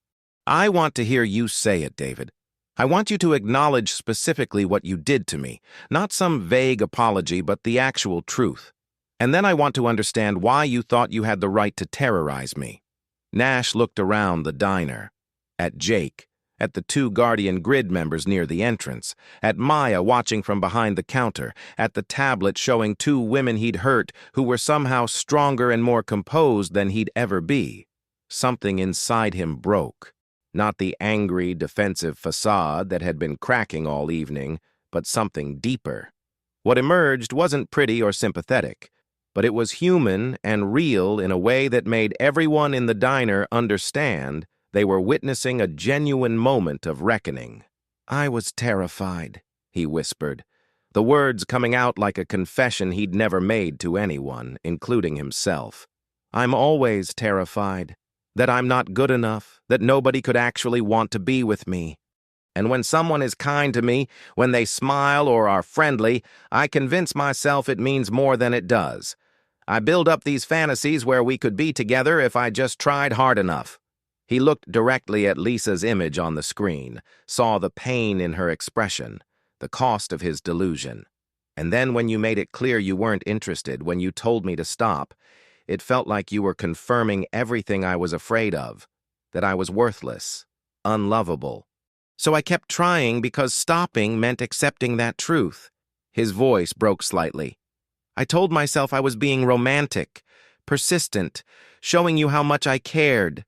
"I want to hear you say it, David. I want you to acknowledge specifically what you did to me, not some vague apology, but the actual truth. And then I want to understand why you thought you had the right to terrorize me." Nash looked around the diner, at Jake, at the 2 Guardian Grid members near the entrance, at Maya watching from behind the counter, at the tablet showing 2 women he'd hurt who were somehow stronger and more composed than he'd ever be. Something inside him broke. Not the angry, defensive facade that had been cracking all evening, but something deeper. What emerged wasn't pretty or sympathetic, but it was human and real in a way that made everyone in the diner understand they were witnessing a genuine moment of reckoning. "I was terrified," he whispered, the words coming out like a confession he'd never made to anyone, including himself. "I'm always terrified, that I'm not good enough, that nobody could actually want to be with me. And when someone is kind to me, when they smile or are friendly, I convince myself it means more than it does. I build up these fantasies where we could be together if I just tried hard enough." He looked directly at Lisa's image on the screen, saw the pain in her expression, the cost of his delusion. "And then when you made it clear you weren't interested, when you told me to stop, it felt like you were confirming everything I was afraid of, that I was worthless, unlovable. So I kept trying because stopping meant accepting that truth." His voice broke slightly. "I told myself I was being romantic, persistent, showing you how much I cared.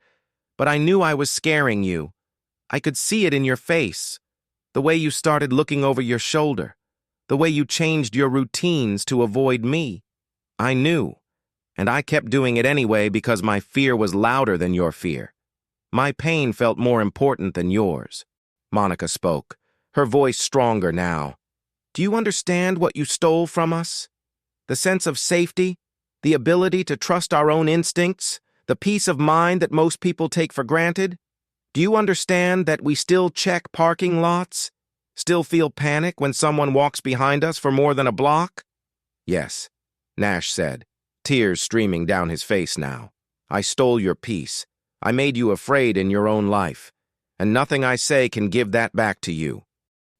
But I knew I was scaring you. I could see it in your face, the way you started looking over your shoulder, the way you changed your routines to avoid me. I knew, and I kept doing it anyway because my fear was louder than your fear. My pain felt more important than yours." Monica spoke, her voice stronger now. "Do you understand what you stole from us? The sense of safety, the ability to trust our own instincts, the peace of mind that most people take for granted? Do you understand that we still check parking lots? Still feel panic when someone walks behind us for more than a block?" "Yes," Nash said, tears streaming down his face now. "I stole your peace. I made you afraid in your own life, and nothing I say can give that back to you.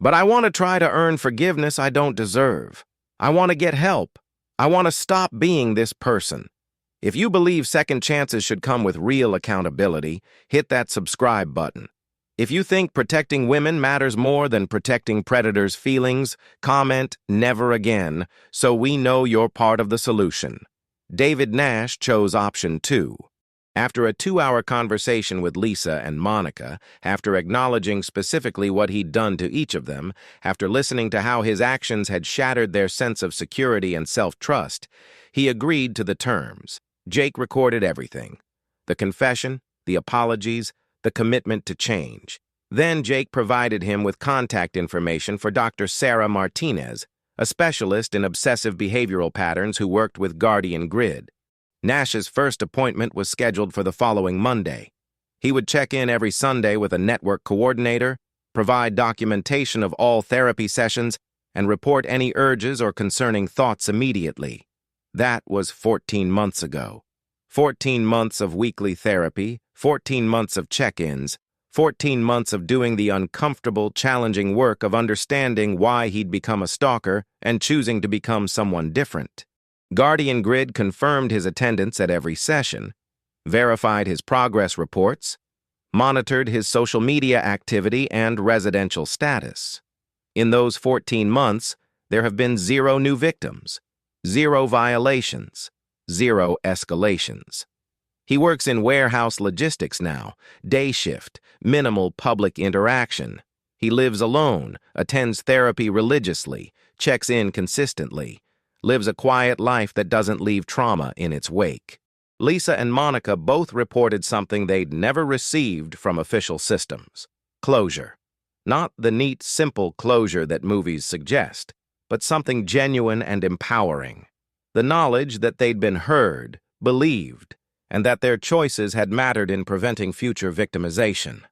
But I want to try to earn forgiveness I don't deserve. I want to get help. I want to stop being this person. If you believe second chances should come with real accountability, hit that subscribe button. If you think protecting women matters more than protecting predators' feelings, comment never again so we know you're part of the solution." David Nash chose option 2. After a 2-hour conversation with Lisa and Monica, after acknowledging specifically what he'd done to each of them, after listening to how his actions had shattered their sense of security and self-trust, he agreed to the terms. Jake recorded everything: the confession, the apologies, the commitment to change. Then Jake provided him with contact information for Dr. Sarah Martinez, a specialist in obsessive behavioral patterns who worked with Guardian Grid. Nash's first appointment was scheduled for the following Monday. He would check in every Sunday with a network coordinator, provide documentation of all therapy sessions, and report any urges or concerning thoughts immediately. That was 14 months ago. 14 months of weekly therapy, 14 months of check-ins, 14 months of doing the uncomfortable, challenging work of understanding why he'd become a stalker and choosing to become someone different. Guardian Grid confirmed his attendance at every session, verified his progress reports, monitored his social media activity and residential status. In those 14 months, there have been 0 new victims, 0 violations, 0 escalations. He works in warehouse logistics now, day shift, minimal public interaction. He lives alone, attends therapy religiously, checks in consistently, lives a quiet life that doesn't leave trauma in its wake. Lisa and Monica both reported something they'd never received from official systems: closure. Not the neat, simple closure that movies suggest, but something genuine and empowering. The knowledge that they'd been heard, believed, and that their choices had mattered in preventing future victimization.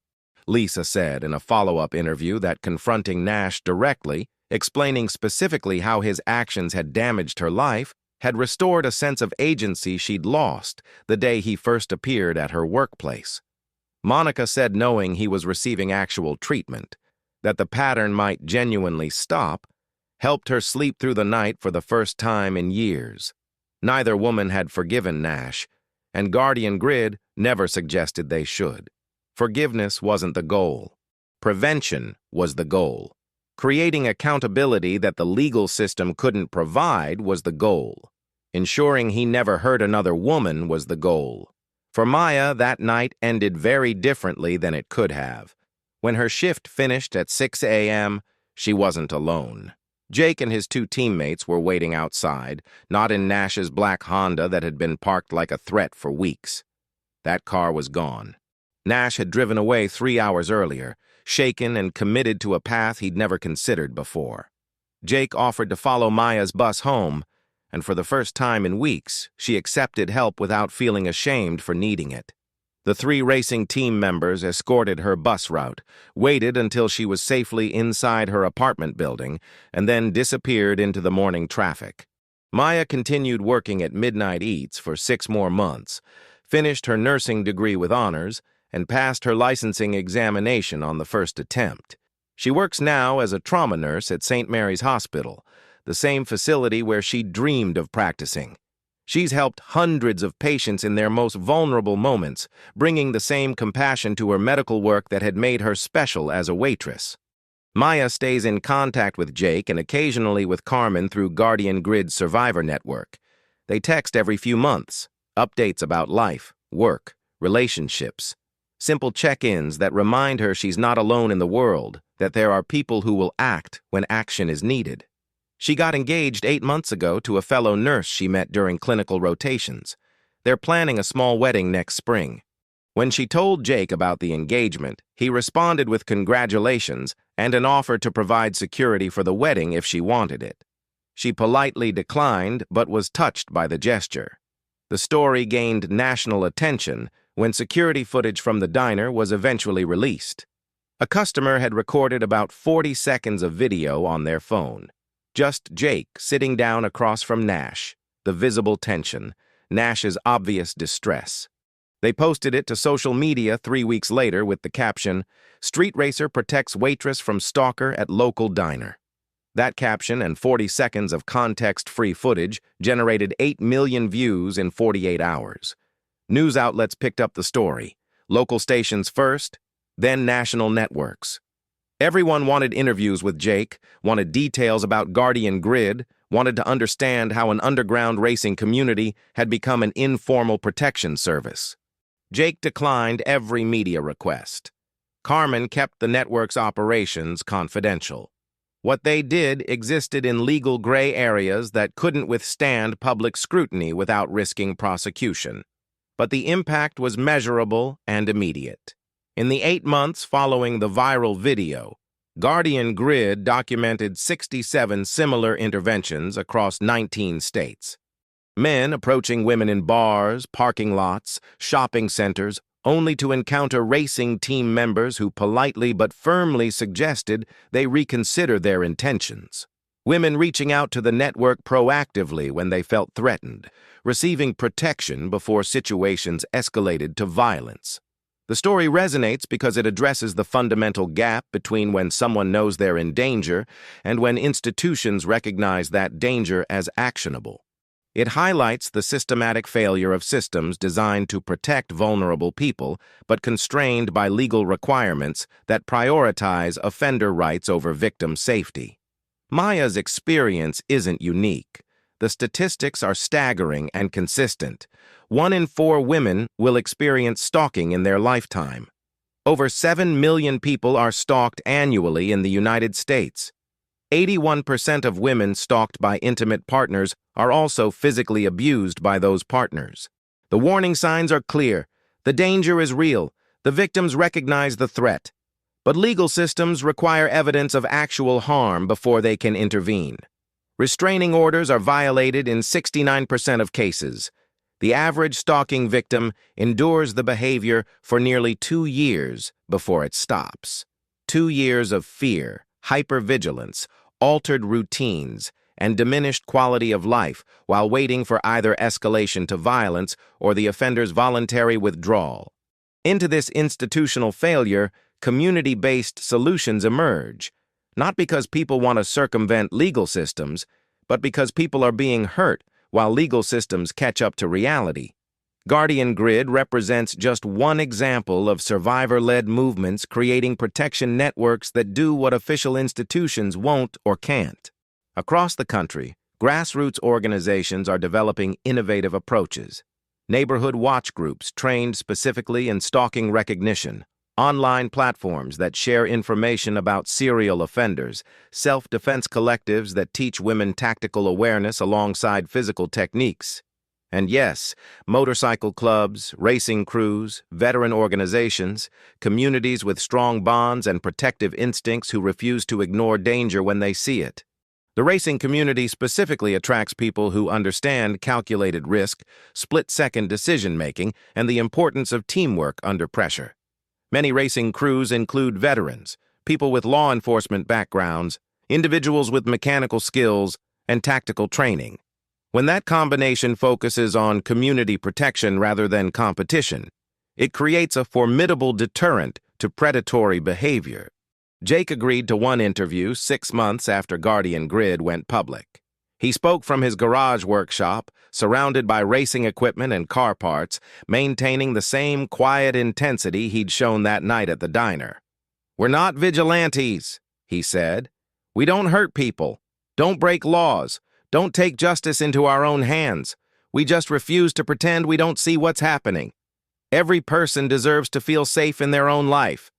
Lisa said in a follow-up interview that confronting Nash directly, explaining specifically how his actions had damaged her life, had restored a sense of agency she'd lost the day he first appeared at her workplace. Monica said knowing he was receiving actual treatment, that the pattern might genuinely stop, helped her sleep through the night for the first time in years. Neither woman had forgiven Nash, and Guardian Grid never suggested they should. Forgiveness wasn't the goal. Prevention was the goal. Creating accountability that the legal system couldn't provide was the goal. Ensuring he never hurt another woman was the goal. For Maya, that night ended very differently than it could have. When her shift finished at 6 a.m., she wasn't alone. Jake and his two teammates were waiting outside, not in Nash's black Honda that had been parked like a threat for weeks. That car was gone. Nash had driven away 3 hours earlier, shaken and committed to a path he'd never considered before. Jake offered to follow Maya's bus home, and for the first time in weeks, she accepted help without feeling ashamed for needing it. The 3 racing team members escorted her bus route, waited until she was safely inside her apartment building, and then disappeared into the morning traffic. Maya continued working at Midnight Eats for 6 more months, finished her nursing degree with honors, and passed her licensing examination on the first attempt. She works now as a trauma nurse at St. Mary's Hospital, the same facility where she dreamed of practicing. She's helped hundreds of patients in their most vulnerable moments, bringing the same compassion to her medical work that had made her special as a waitress. Maya stays in contact with Jake and occasionally with Carmen through Guardian Grid's Survivor Network. They text every few months, updates about life, work, relationships, simple check-ins that remind her she's not alone in the world, that there are people who will act when action is needed. She got engaged 8 months ago to a fellow nurse she met during clinical rotations. They're planning a small wedding next spring. When she told Jake about the engagement, he responded with congratulations and an offer to provide security for the wedding if she wanted it. She politely declined, but was touched by the gesture. The story gained national attention when security footage from the diner was eventually released. A customer had recorded about 40 seconds of video on their phone. Just Jake sitting down across from Nash, the visible tension, Nash's obvious distress. They posted it to social media 3 weeks later with the caption, "Street Racer Protects Waitress from Stalker at Local Diner." That caption and 40 seconds of context-free footage generated 8 million views in 48 hours. News outlets picked up the story, local stations first, then national networks. Everyone wanted interviews with Jake, wanted details about Guardian Grid, wanted to understand how an underground racing community had become an informal protection service. Jake declined every media request. Carmen kept the network's operations confidential. What they did existed in legal gray areas that couldn't withstand public scrutiny without risking prosecution. But the impact was measurable and immediate. In the 8 months following the viral video, Guardian Grid documented 67 similar interventions across 19 states. Men approaching women in bars, parking lots, shopping centers, only to encounter racing team members who politely but firmly suggested they reconsider their intentions. Women reaching out to the network proactively when they felt threatened, receiving protection before situations escalated to violence. The story resonates because it addresses the fundamental gap between when someone knows they're in danger and when institutions recognize that danger as actionable. It highlights the systematic failure of systems designed to protect vulnerable people, but constrained by legal requirements that prioritize offender rights over victim safety. Maya's experience isn't unique. The statistics are staggering and consistent. 1 in 4 women will experience stalking in their lifetime. Over 7 million people are stalked annually in the United States. 81% of women stalked by intimate partners are also physically abused by those partners. The warning signs are clear. The danger is real. The victims recognize the threat. But legal systems require evidence of actual harm before they can intervene. Restraining orders are violated in 69% of cases. The average stalking victim endures the behavior for nearly 2 years before it stops. 2 years of fear, hypervigilance, altered routines, and diminished quality of life while waiting for either escalation to violence or the offender's voluntary withdrawal. Into this institutional failure, community-based solutions emerge, not because people want to circumvent legal systems, but because people are being hurt while legal systems catch up to reality. Guardian Grid represents just one example of survivor-led movements creating protection networks that do what official institutions won't or can't. Across the country, grassroots organizations are developing innovative approaches. neighborhood watch groups trained specifically in stalking recognition, online platforms that share information about serial offenders, self-defense collectives that teach women tactical awareness alongside physical techniques. And yes, motorcycle clubs, racing crews, veteran organizations, communities with strong bonds and protective instincts who refuse to ignore danger when they see it. The racing community specifically attracts people who understand calculated risk, split-second decision-making, and the importance of teamwork under pressure. Many racing crews include veterans, people with law enforcement backgrounds, individuals with mechanical skills, and tactical training. When that combination focuses on community protection rather than competition, it creates a formidable deterrent to predatory behavior. Jake agreed to one interview 6 months after Guardian Grid went public. He spoke from his garage workshop, surrounded by racing equipment and car parts, maintaining the same quiet intensity he'd shown that night at the diner. "We're not vigilantes," he said. "We don't hurt people, don't break laws, don't take justice into our own hands. We just refuse to pretend we don't see what's happening. Every person deserves to feel safe in their own life.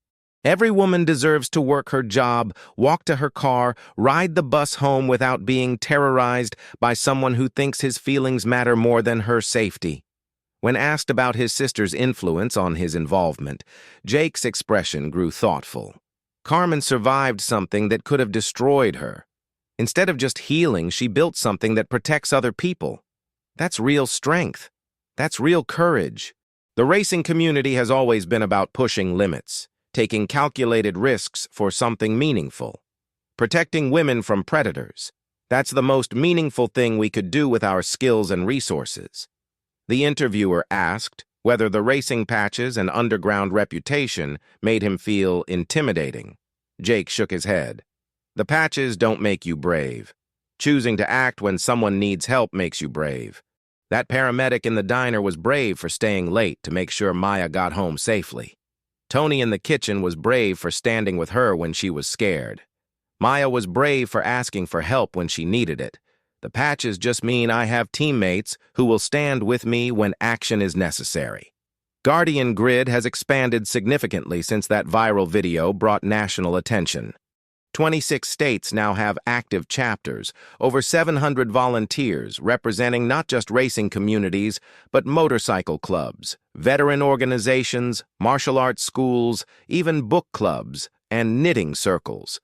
Every woman deserves to work her job, walk to her car, ride the bus home without being terrorized by someone who thinks his feelings matter more than her safety." When asked about his sister's influence on his involvement, Jake's expression grew thoughtful. Carmen survived something that could have destroyed her. Instead of just healing, she built something that protects other people. That's real strength. That's real courage. The racing community has always been about pushing limits, taking calculated risks for something meaningful. Protecting women from predators. That's the most meaningful thing we could do with our skills and resources. The interviewer asked whether the racing patches and underground reputation made him feel intimidating. Jake shook his head. "The patches don't make you brave. Choosing to act when someone needs help makes you brave. That paramedic in the diner was brave for staying late to make sure Maya got home safely. Tony in the kitchen was brave for standing with her when she was scared. Maya was brave for asking for help when she needed it. The patches just mean I have teammates who will stand with me when action is necessary." Guardian Grid has expanded significantly since that viral video brought national attention. 26 states now have active chapters, over 700 volunteers representing not just racing communities, but motorcycle clubs, veteran organizations, martial arts schools, even book clubs, and knitting circles.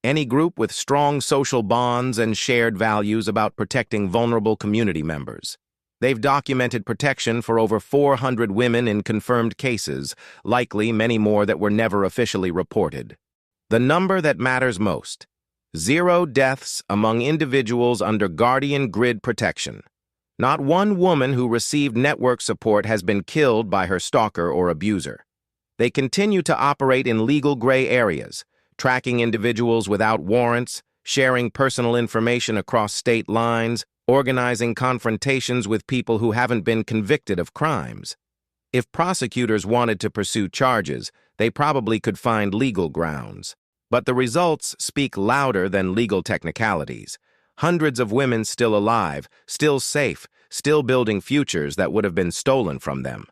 Any group with strong social bonds and shared values about protecting vulnerable community members. They've documented protection for over 400 women in confirmed cases, likely many more that were never officially reported. The number that matters most: 0 deaths among individuals under Guardian Grid protection. Not one woman who received network support has been killed by her stalker or abuser. They continue to operate in legal gray areas, tracking individuals without warrants, sharing personal information across state lines, organizing confrontations with people who haven't been convicted of crimes. If prosecutors wanted to pursue charges, they probably could find legal grounds. But the results speak louder than legal technicalities. Hundreds of women still alive, still safe, still building futures that would have been stolen from them.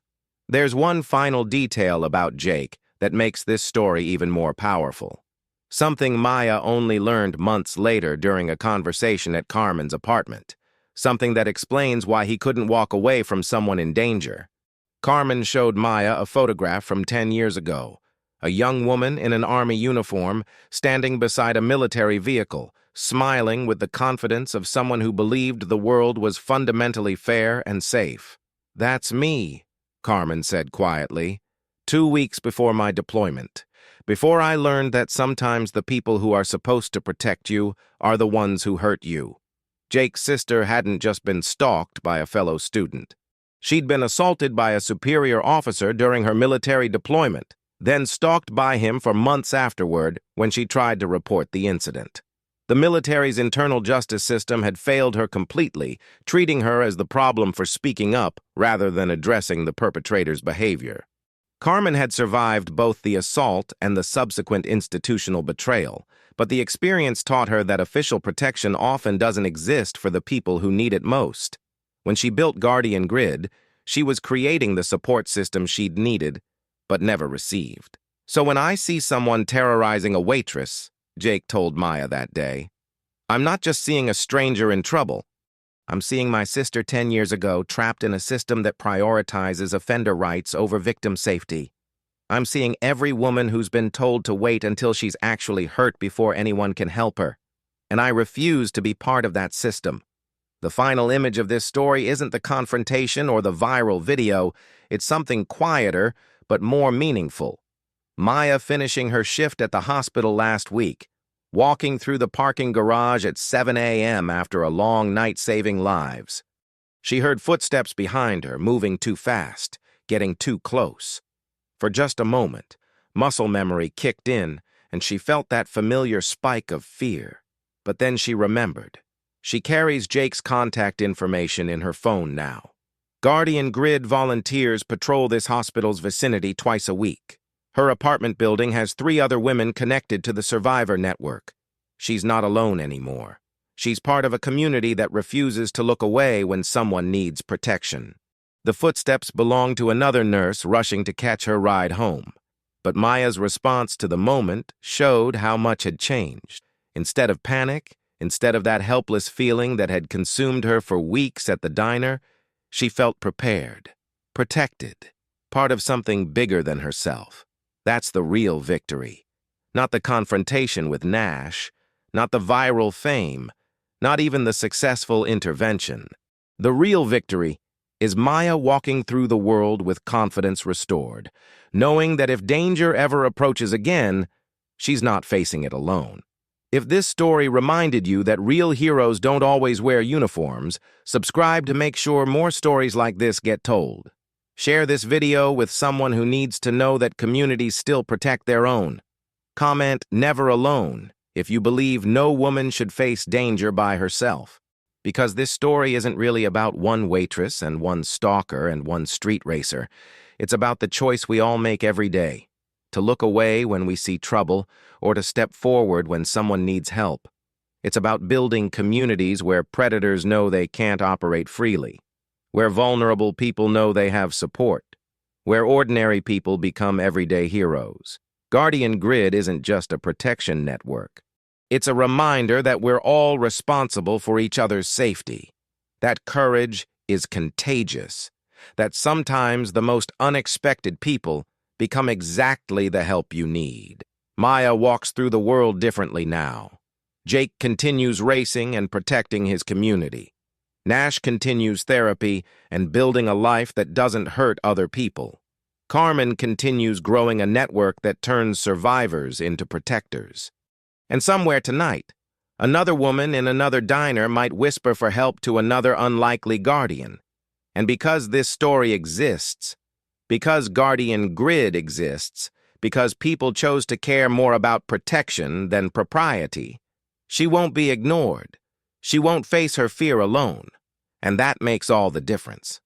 There's one final detail about Jake that makes this story even more powerful. Something Maya only learned months later during a conversation at Carmen's apartment. Something that explains why he couldn't walk away from someone in danger. Carmen showed Maya a photograph from 10 years ago. A young woman in an army uniform standing beside a military vehicle, smiling with the confidence of someone who believed the world was fundamentally fair and safe. "That's me," Carmen said quietly, 2 weeks before my deployment, before I learned that sometimes the people who are supposed to protect you are the ones who hurt you. Jake's sister hadn't just been stalked by a fellow student. She'd been assaulted by a superior officer during her military deployment, then stalked by him for months afterward when she tried to report the incident. The military's internal justice system had failed her completely, treating her as the problem for speaking up rather than addressing the perpetrator's behavior. Carmen had survived both the assault and the subsequent institutional betrayal, but the experience taught her that official protection often doesn't exist for the people who need it most. When she built Guardian Grid, She was creating the support system she'd needed, but never received. So when I see someone terrorizing a waitress, Jake told Maya that day, I'm not just seeing a stranger in trouble. I'm seeing my sister 10 years ago trapped in a system that prioritizes offender rights over victim safety. I'm seeing every woman who's been told to wait until she's actually hurt before anyone can help her. And I refuse to be part of that system. The final image of this story isn't the confrontation or the viral video. It's something quieter, but more meaningful. Maya finishing her shift at the hospital last week, walking through the parking garage at 7 a.m. after a long night saving lives. She heard footsteps behind her, moving too fast, getting too close. For just a moment, muscle memory kicked in, and she felt that familiar spike of fear. But then she remembered. She carries Jake's contact information in her phone now. Guardian Grid volunteers patrol this hospital's vicinity twice a week. Her apartment building has 3 other women connected to the survivor network. She's not alone anymore. She's part of a community that refuses to look away when someone needs protection. The footsteps belong to another nurse rushing to catch her ride home. But Maya's response to the moment showed how much had changed. Instead of panic, instead of that helpless feeling that had consumed her for weeks at the diner, she felt prepared, protected, part of something bigger than herself. That's the real victory. Not the confrontation with Nash, not the viral fame, not even the successful intervention. The real victory is Maya walking through the world with confidence restored, knowing that if danger ever approaches again, she's not facing it alone. If this story reminded you that real heroes don't always wear uniforms, subscribe to make sure more stories like this get told. Share this video with someone who needs to know that communities still protect their own. Comment "Never alone" if you believe no woman should face danger by herself. Because this story isn't really about one waitress and one stalker and one street racer. It's about the choice we all make every day. To look away when we see trouble, or to step forward when someone needs help. It's about building communities where predators know they can't operate freely, where vulnerable people know they have support, where ordinary people become everyday heroes. Guardian Grid isn't just a protection network. It's a reminder that we're all responsible for each other's safety, that courage is contagious, that sometimes the most unexpected people become exactly the help you need. Maya walks through the world differently now. Jake continues racing and protecting his community. Nash continues therapy and building a life that doesn't hurt other people. Carmen continues growing a network that turns survivors into protectors. And somewhere tonight, another woman in another diner might whisper for help to another unlikely guardian. And because this story exists, because Guardian Grid exists, because people chose to care more about protection than propriety, she won't be ignored. She won't face her fear alone. And that makes all the difference.